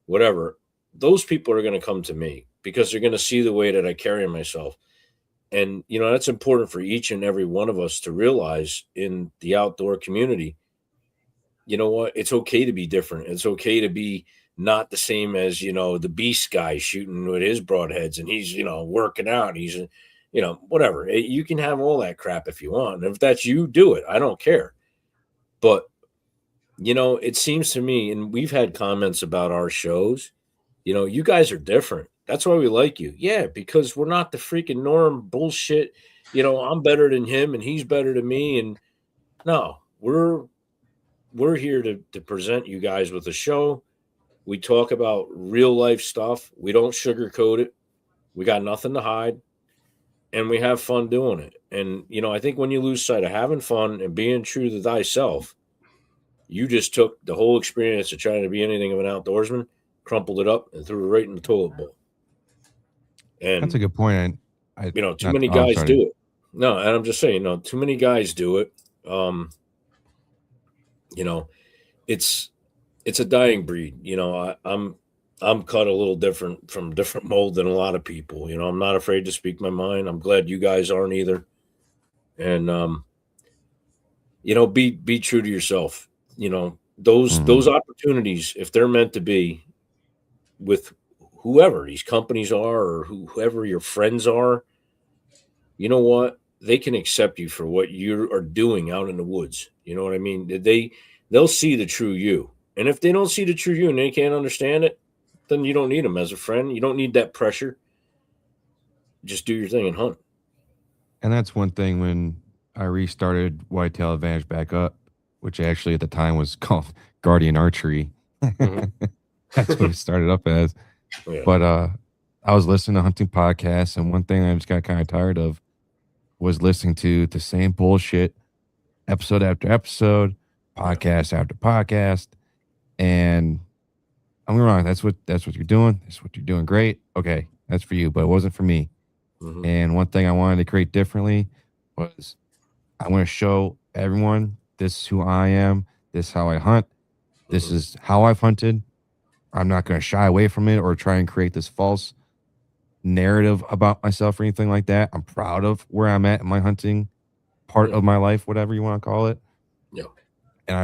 whatever. Those people are going to come to me because they're going to see the way that I carry myself. And, that's important for each and every one of us to realize in the outdoor community. You know what? It's okay to be different. It's okay to be not the same as, the beast guy shooting with his broadheads and he's, working out. He's, whatever. You can have all that crap if you want. And if that's you, do it. I don't care. But, it seems to me, and we've had comments about our shows, you guys are different. That's why we like you. Yeah, because we're not the freaking norm bullshit. I'm better than him and he's better than me. And no, we're here to present you guys with a show. We talk about real life stuff. We don't sugarcoat it. We got nothing to hide. And we have fun doing it. And, I think when you lose sight of having fun and being true to thyself, you just took the whole experience of trying to be anything of an outdoorsman, crumpled it up, and threw it right in the toilet bowl. And that's a good point. Too many guys do it. No, and I'm just saying, too many guys do it. It's a dying breed. I'm cut a little different from different mold than a lot of people. I'm not afraid to speak my mind. I'm glad you guys aren't either. And be true to yourself. Those opportunities, if they're meant to be with whoever these companies are or whoever your friends are, you know what? They can accept you for what you are doing out in the woods. You know what I mean? They'll see the true you. And if they don't see the true you and they can't understand it, then you don't need them as a friend. You don't need that pressure. Just do your thing and hunt. And that's one thing when I restarted Whitetail Advantage back up, which actually at the time was called Guardian Archery. Mm-hmm. That's what it started up as. Yeah. But I was listening to hunting podcasts, and one thing I just got kind of tired of was listening to the same bullshit episode after episode, podcast after podcast. And I'm wrong. That's what you're doing. That's what you're doing. Great. Okay. That's for you, but it wasn't for me. Mm-hmm. And one thing I wanted to create differently was I want to show everyone this is who I am. This is how I hunt. This is how I've hunted. I'm not going to shy away from it or try and create this false narrative about myself or anything like that. I'm proud of where I'm at in my hunting part of my life, whatever you want to call it. Yeah. And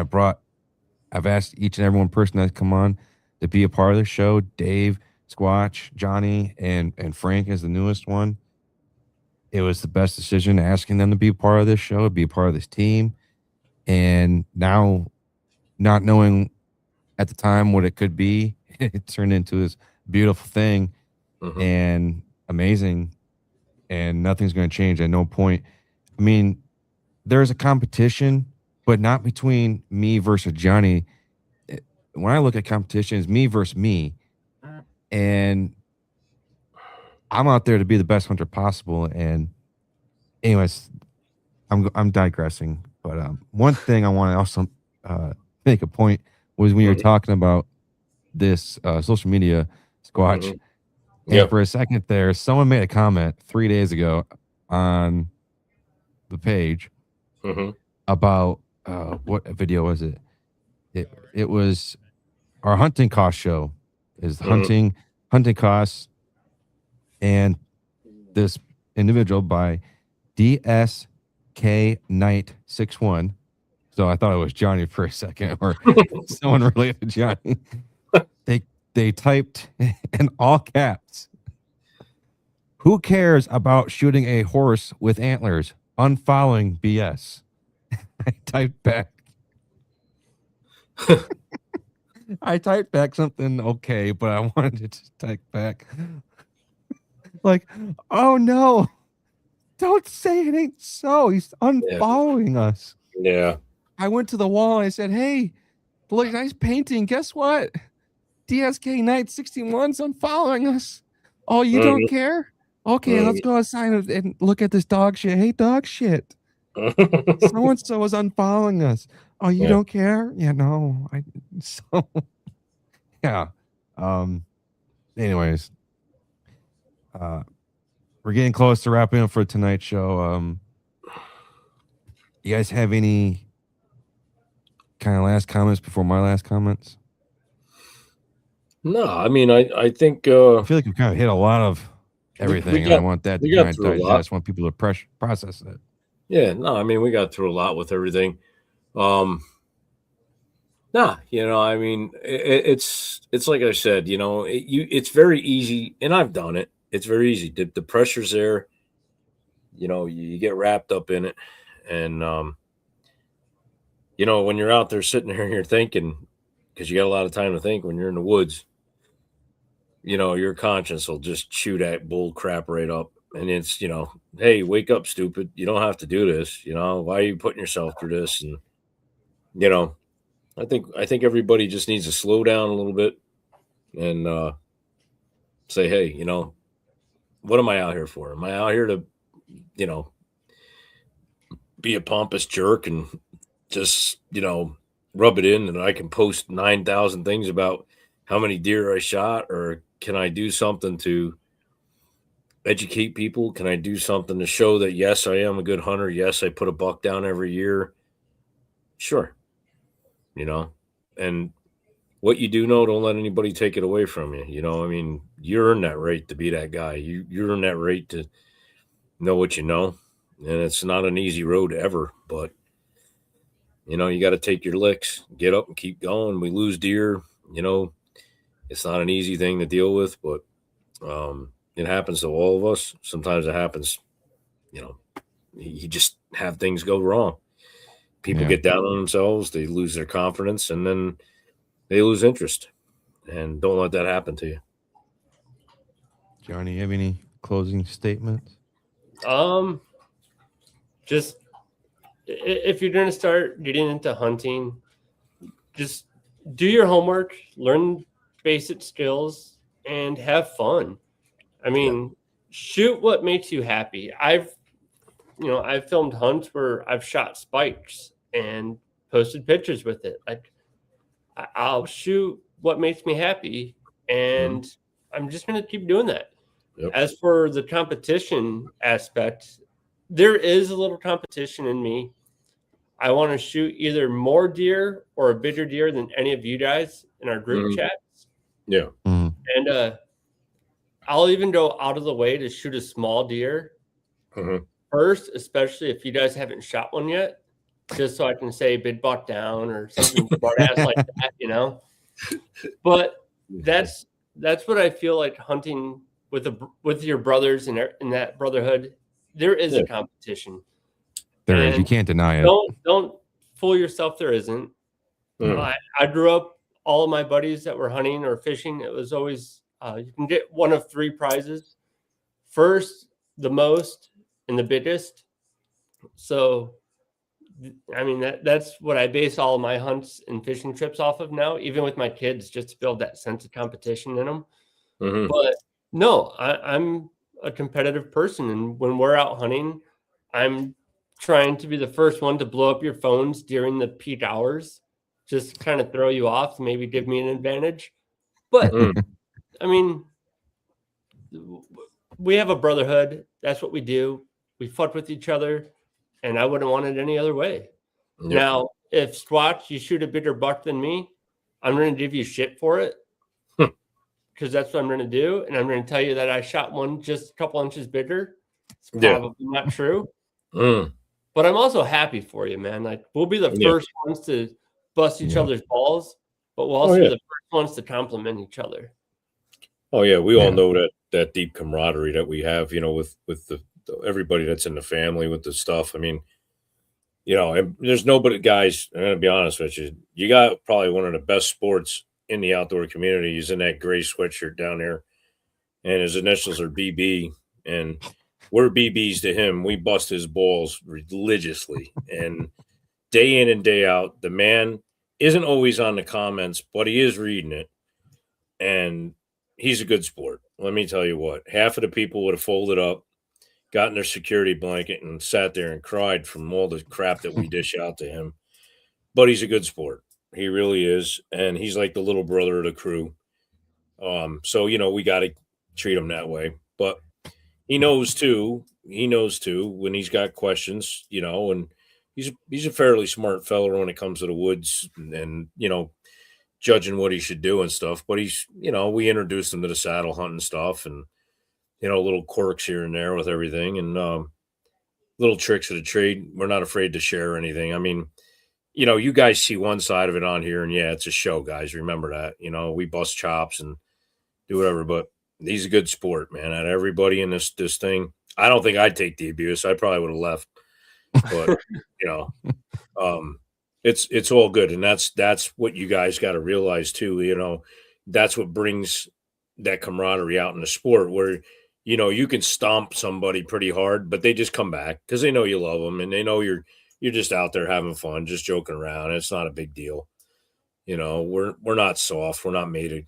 I've asked each and every one person that's come on to be a part of the show. Dave, Squatch, Johnny, and Frank is the newest one. It was the best decision asking them to be a part of this show, be a part of this team. And now, not knowing at the time what it could be, it turned into this beautiful thing and amazing. And nothing's going to change at no point. I mean, there's a competition, but not between me versus Johnny. When I look at competition, it's me versus me. And I'm out there to be the best hunter possible. And anyways, I'm digressing. But one thing I want to also make a point was when you're talking about this social media, Squatch. And for a second there, someone made a comment 3 days ago on the page about what video was it? It was our hunting cost show. Is hunting costs, and this individual by DSK Knight 61. So I thought it was Johnny for a second, or someone related to Johnny. They typed in all caps, "Who cares about shooting a horse with antlers? Unfollowing BS." I typed back. I typed back something okay, but I wanted to type back like, "Oh no, don't say it ain't so. He's unfollowing us." Yeah. I went to the wall and I said, "Hey, look, nice painting. Guess what? DSK Knight 61's unfollowing us. Oh, you don't care? Okay, let's go outside and look at this dog shit. Hey, dog shit. So-and-so is unfollowing us. Oh, you don't care? Yeah, no. Yeah. Anyways, we're getting close to wrapping up for tonight's show. You guys have any kind of last comments before my last comments? No, I mean, I think I feel like we've kind of hit a lot of everything, and I want that to we got kind of through a lot. digest. Want people to process it. Yeah, no, I mean, we got through a lot with everything. Nah, I mean, it's like I said, it's very easy, and I've done it. It's very easy. The pressure's there. You get wrapped up in it, and when you're out there sitting there and you're thinking, because you got a lot of time to think when you're in the woods, your conscience will just chew that bull crap right up, and it's hey, wake up, stupid! You don't have to do this. Why are you putting yourself through this? And you know, I think everybody just needs to slow down a little bit and say, hey, what am I out here for? Am I out here to, be a pompous jerk and just, rub it in and I can post 9,000 things about how many deer I shot? Or can I do something to educate people? Can I do something to show that, yes, I am a good hunter? Yes, I put a buck down every year. Sure. And what you do know, don't let anybody take it away from you. I mean, you earn that right to be that guy. You earn that right to know what you know. And it's not an easy road ever, but you got to take your licks, get up and keep going. We lose deer, it's not an easy thing to deal with, but it happens to all of us. Sometimes it happens, you just have things go wrong. People get down on themselves, they lose their confidence, and then they lose interest. And don't let that happen to you. Johnny, you have any closing statements? Just if you're going to start getting into hunting, just do your homework, learn basic skills, and have fun. I mean, shoot what makes you happy. I've filmed hunts where I've shot spikes and posted pictures with it. Like, I'll shoot what makes me happy, and I'm just going to keep doing that. Yep. As for the competition aspect, there is a little competition in me. I want to shoot either more deer or a bigger deer than any of you guys in our group chats. Yeah. And I'll even go out of the way to shoot a small deer first, especially if you guys haven't shot one yet, just so I can say big buck down or something smart ass like that, But that's what I feel like hunting with your brothers in that brotherhood. There is a competition. There is. You can't deny it. Don't fool yourself. There isn't. I grew up, all of my buddies that were hunting or fishing, it was always you can get one of three prizes: first, the most, and the biggest. So, I mean, that's what I base all of my hunts and fishing trips off of now, even with my kids, just to build that sense of competition in them. But no, I'm a competitive person, and when we're out hunting, I'm trying to be the first one to blow up your phones during the peak hours, just kind of throw you off, maybe give me an advantage. But I mean, we have a brotherhood. That's what we do. We fuck with each other, and I wouldn't want it any other way. Yep. Now, if Squatch, you shoot a bigger buck than me, I'm going to give you shit for it, because that's what I'm going to do. And I'm going to tell you that I shot one just a couple inches bigger. It's probably not true. But I'm also happy for you, man. Like, we'll be the first ones to bust each other's balls, but we'll also be the first ones to compliment each other. Oh yeah, we all know that deep camaraderie that we have, with the everybody that's in the family with the stuff. I mean, and there's nobody, guys. I'm gonna be honest with you. You got probably one of the best sports in the outdoor community. He's in that gray sweatshirt down there, and his initials are BB, and we're BBs to him. We bust his balls religiously, and day in and day out. The man isn't always on the comments, but he is reading it, and he's a good sport. Let me tell you what. Half of the people would have folded up, gotten their security blanket, and sat there and cried from all the crap that we dish out to him. But he's a good sport, He really is, and he's like the little brother of the crew. So we got to treat him that way. But he knows too. He knows too when he's got questions, and he's a fairly smart fella when it comes to the woods and judging what he should do and stuff. But he's, we introduced him to the saddle hunting stuff and little quirks here and there with everything and little tricks of the trade. We're not afraid to share anything. I mean, you guys see one side of it on here, and yeah, it's a show, guys. Remember that. We bust chops and do whatever, but he's a good sport, man. And everybody in this thing, I don't think I'd take the abuse. I probably would have left, but it's all good, and that's what you guys got to realize too. That's what brings that camaraderie out in the sport, where you can stomp somebody pretty hard, but they just come back because they know you love them and they know you're just out there having fun, just joking around. It's not a big deal. We're not soft. We're not made of,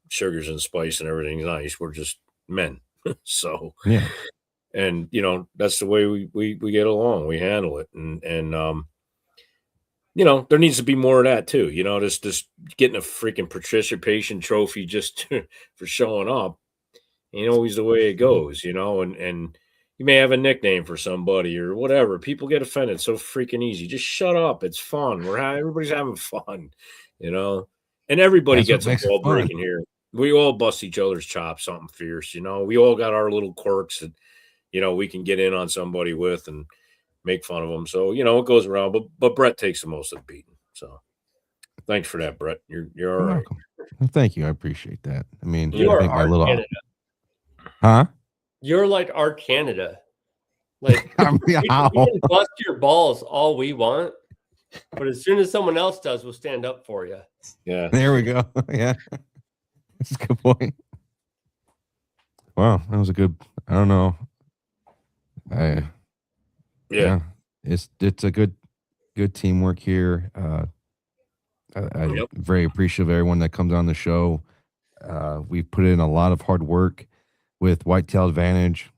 sugars and spice and everything's nice. We're just men. So, Yeah. And, that's the way we get along. We handle it. And there needs to be more of that too. Just getting a freaking participation trophy just for showing up ain't always the way it goes, and you may have a nickname for somebody or whatever. People get offended so freaking easy. Just shut up. It's fun. Everybody's having fun, and everybody That's what gets a makes it ball fun. breaking here. We all bust each other's chops, something fierce, we all got our little quirks that, we can get in on somebody with and make fun of them. So, it goes around, but Brett takes the most of the beating. So thanks for that, Brett. You're all right. Welcome. Well, thank you. I appreciate that. I mean, You I are think my our little, Canada. huh? You're like our Canada. Like I mean, we how? can bust your balls all we want, but as soon as someone else does, we'll stand up for you. Yeah. There we go. Yeah. That's a good point. Wow. That was a good, I don't know. Yeah. It's a good teamwork here. I'm Yep. very appreciative of everyone that comes on the show. We've put in a lot of hard work with Whitetail Advantage.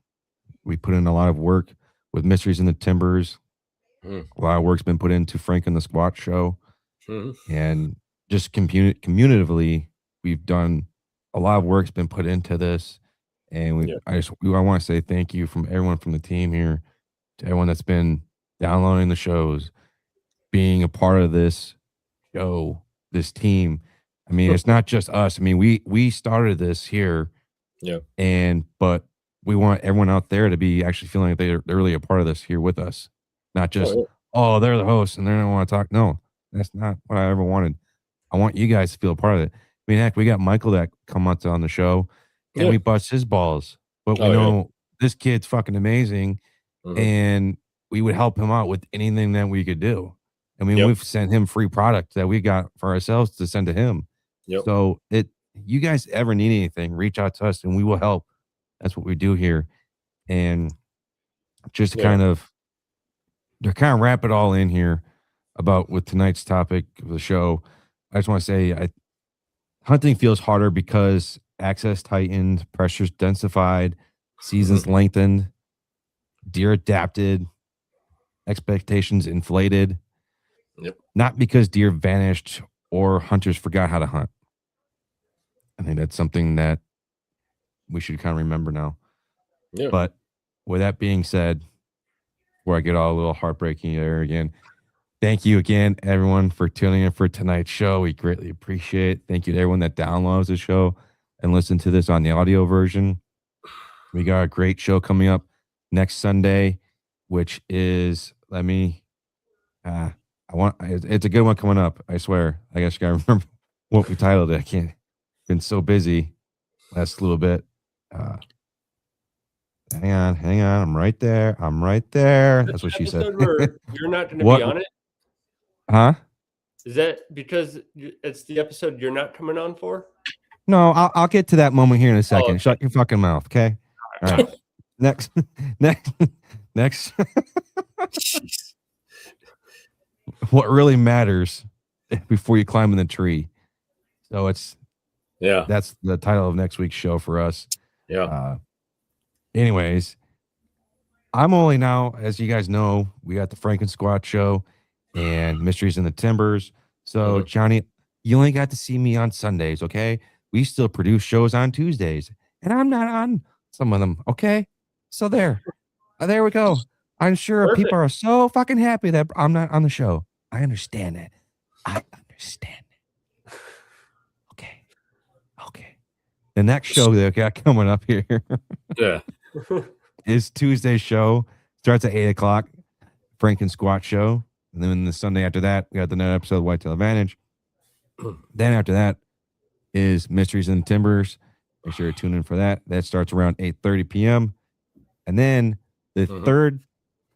We put in a lot of work with Mysteries in the Timbers. A lot of work's been put into Frank and the Squat Show. And just communitively, we've done a lot of work's been put into this. And I want to say thank you from everyone from the team here to everyone that's been downloading the shows, being a part of this show, this team. I mean, it's not just us. I mean, we started this here. Yeah. But we want everyone out there to be actually feeling like they're really a part of this here with us. Not just, they're the hosts and they don't want to talk. No, that's not what I ever wanted. I want you guys to feel a part of it. I mean, heck, we got Michael that come out on the show and we bust his balls. But we know this kid's fucking amazing and we would help him out with anything that we could do. I mean, we've sent him free product that we got for ourselves to send to him. So you guys ever need anything, reach out to us and we will help. That's what we do here. And just to kind of wrap it all in here about with tonight's topic of the show, I just want to say hunting feels harder because access tightened, pressure's densified, seasons lengthened, deer adapted, expectations inflated. Not because deer vanished or hunters forgot how to hunt. I think that's something that we should kind of remember now. Yeah. But with that being said, before I get all a little heartbreaking there again, thank you again, everyone, for tuning in for tonight's show. We greatly appreciate it. Thank you to everyone that downloads the show and listen to this on the audio version. We got a great show coming up next Sunday, which is, it's a good one coming up. I swear. I guess you gotta remember what we titled it. I can't. Been so busy last little bit. Hang on. I'm right there. That's what she said. You're not going to be on it? Huh? Is that because it's the episode you're not coming on for? No, I'll get to that moment here in a second. Okay. Shut your fucking mouth, okay? All right. Next. What really matters before you climb in the tree. So that's the title of next week's show for us. Yeah. Anyways, I'm only now, as you guys know, we got the Frank and Squat show and Mysteries in the Timbers. So, Johnny, you only got to see me on Sundays, okay? We still produce shows on Tuesdays, and I'm not on some of them, okay? So there we go. I'm sure Perfect. people are so fucking happy that I'm not on the show. I understand that. I understand that. Okay. Okay. The next show that I got coming up here Yeah. is Tuesday's show. Starts at 8 o'clock. Frank and Squat show. And then the Sunday after that, we got the next episode of Whitetail Advantage. Then after that is Mysteries in the Timbers. Make sure to tune in for that. That starts around 8:30 p.m. And then the third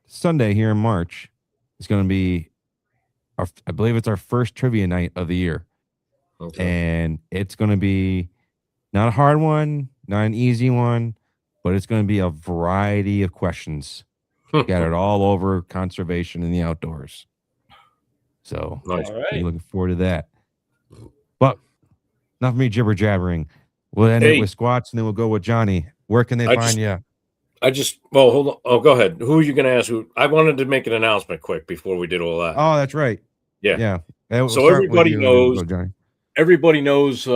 Sunday here in March is going to be, I believe it's our first trivia night of the year. Okay. And it's going to be not a hard one, not an easy one, but it's going to be a variety of questions scattered all over conservation in the outdoors. So Nice. All be right. looking forward to that. But enough of me jibber jabbering. We'll end it Hey. with Squats, and then we'll go with Johnny. Where can they find you? Well, hold on. Oh, go ahead. Who are you going to ask? I wanted to make an announcement quick before we did all that. Oh, that's right. Yeah. We'll So start with everybody you, and then we'll knows- go Johnny. Everybody knows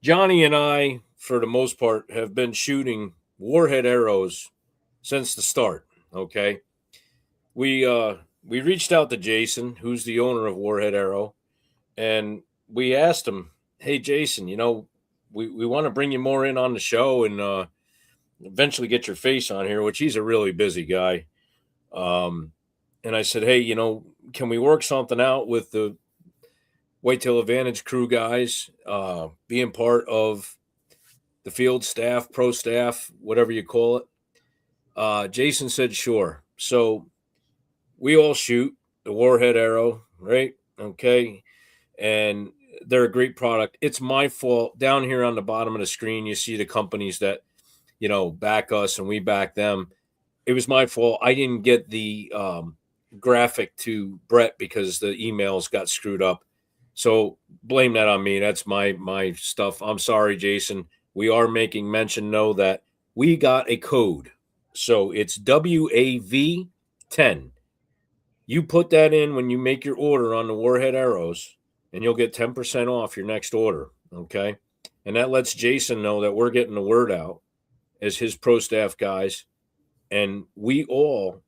Johnny and I, for the most part, have been shooting warhead arrows since the start. Okay. We reached out to Jason, who's the owner of Warhead Arrow, and we asked him, "Hey, Jason, we want to bring you more in on the show and eventually get your face on here," which he's a really busy guy. And I said, "Hey, can we work something out with the Whitetail Advantage crew guys, being part of the field staff, pro staff, whatever you call it?" Jason said, "Sure." So we all shoot the Warhead Arrow, right? Okay. And they're a great product. It's my fault. Down here on the bottom of the screen, you see the companies that, back us and we back them. It was my fault. I didn't get the graphic to Brett because the emails got screwed up. So blame that on me. That's my stuff. I'm sorry, Jason. We are making mention, though, that we got a code. So it's WAV10. You put that in when you make your order on the Warhead Arrows, and you'll get 10% off your next order, okay? And that lets Jason know that we're getting the word out as his pro staff guys, and we all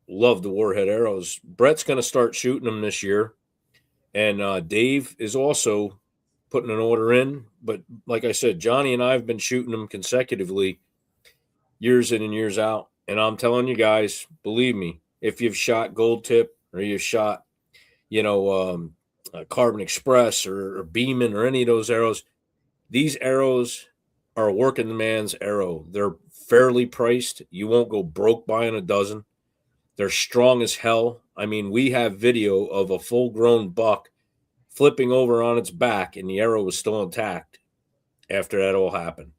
love the Warhead Arrows. Brett's going to start shooting them this year, and Dave is also putting an order in. But like I said, Johnny and I have been shooting them consecutively years in and years out, and I'm telling you guys, believe me, if you've shot Gold Tip or you've shot, Carbon Express or Beeman or any of those arrows, these arrows are a working man's arrow. They're fairly priced. You won't go broke buying a dozen. They're strong as hell. I mean, we have video of a full-grown buck flipping over on its back, and the arrow was still intact after that all happened.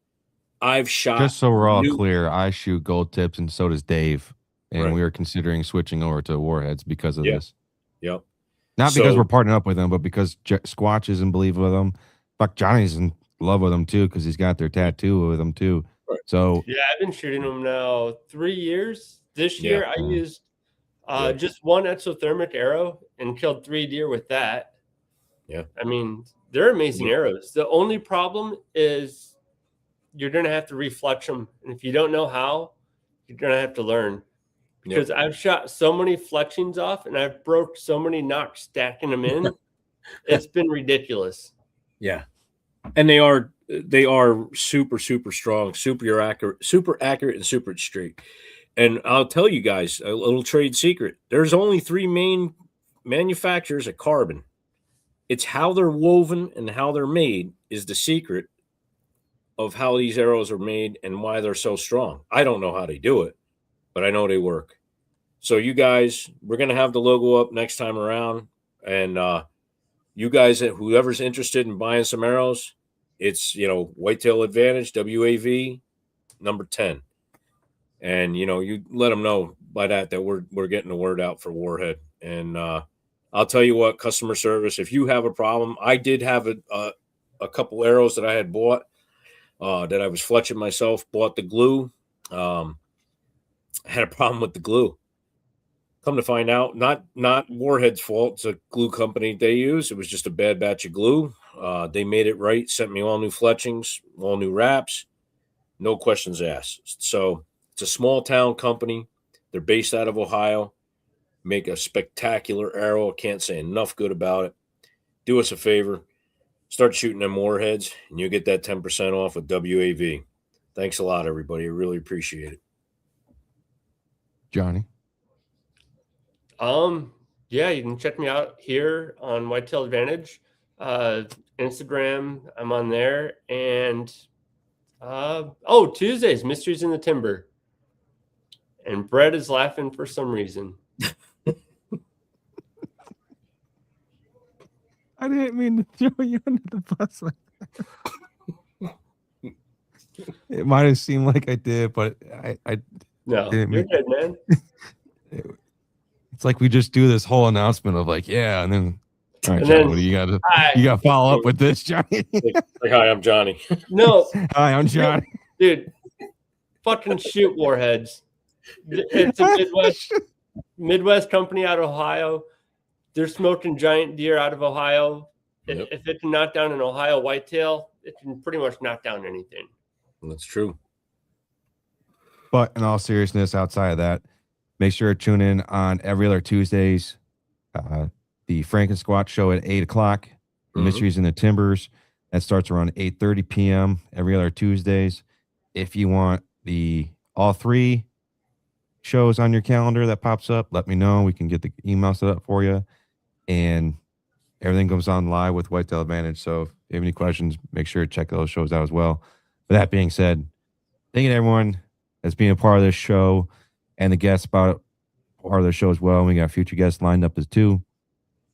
I've shot. Just so we're all clear, I shoot Gold Tips, and so does Dave. And Right. we are considering switching over to Warheads because of this. Yep. Not because we're partnering up with them, but because Squatch is in believe with them. Fuck, Johnny's in love with them too because he's got their tattoo with them too. Right. So Yeah, I've been shooting them now 3 years. This year I Mhm. used just one exothermic arrow and killed 3 deer with that. Yeah. I mean, they're amazing arrows. The only problem is you're going to have to refletch them. And if you don't know how, you're going to have to learn. Because I've shot so many fletchings off and I've broke so many knocks stacking them in. It's been ridiculous. Yeah. And they are super, super strong, super accurate, and super straight. And I'll tell you guys a little trade secret. There's only 3 main manufacturers of carbon. It's how they're woven and how they're made is the secret of how these arrows are made and why they're so strong. I don't know how they do it, but I know they work. So you guys, we're going to have the logo up next time around. And you guys, whoever's interested in buying some arrows, it's, Whitetail Advantage, WAV, number 10. And, you let them know by that we're getting the word out for Warhead. And I'll tell you what, customer service, if you have a problem, I did have a couple arrows that I had bought that I was fletching myself, bought the glue. I had a problem with the glue. Come to find out, not Warhead's fault. It's a glue company they use. It was just a bad batch of glue. They made it right, sent me all new fletchings, all new wraps, no questions asked. So it's a small town company. They're based out of Ohio. Make a spectacular arrow. Can't say enough good about it. Do us a favor. Start shooting them Warheads, and you'll get that 10% off with WAV. Thanks a lot, everybody. I really appreciate it. Johnny. Yeah, you can check me out here on Whitetail Advantage. Instagram, I'm on there. And Tuesdays, Mysteries in the Timber. And Brett is laughing for some reason. I didn't mean to throw you under the bus like that. It might have seemed like I did, but I No, you're good, man. It's like we just do this whole announcement of like, yeah, and then all right, And Johnny, then- what do you got to follow up with this, Johnny? Like, hi, I'm Johnny. No, Hi, I'm Johnny. dude, fucking shoot Warheads. It's a Midwest company out of Ohio. They're smoking giant deer out of Ohio. Yep. If it can knock down an Ohio whitetail, it can pretty much knock down anything. That's true. But in all seriousness, outside of that, make sure to tune in on every other Tuesdays. The Frank and Squat show at 8 o'clock. Mhm. Mysteries in the Timbers. That starts around 8:30 p.m. every other Tuesdays. If you want all three shows on your calendar that pops up, let me know. We can get the email set up for you. And everything goes on live with Whitetail Advantage. So if you have any questions, make sure to check those shows out as well. With that being said, thank you to everyone that's being a part of this show and the guests part of the show as well. We got future guests lined up as too.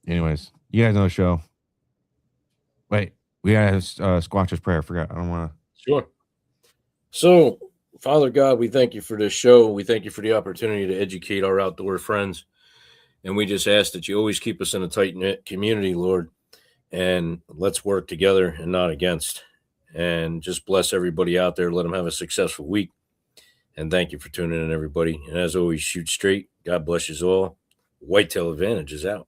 Anyways, you guys know the show. Wait, we got a Squatcher's Prayer. I forgot. I don't want to. Sure. So, Father God, we thank you for this show. We thank you for the opportunity to educate our outdoor friends. And we just ask that you always keep us in a tight-knit community, Lord. And let's work together and not against. And just bless everybody out there. Let them have a successful week. And thank you for tuning in, everybody. And as always, shoot straight. God bless you all. Whitetail Advantage is out.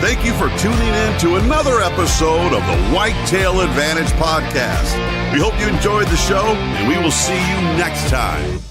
Thank you for tuning in to another episode of the Whitetail Advantage podcast. We hope you enjoyed the show, and we will see you next time.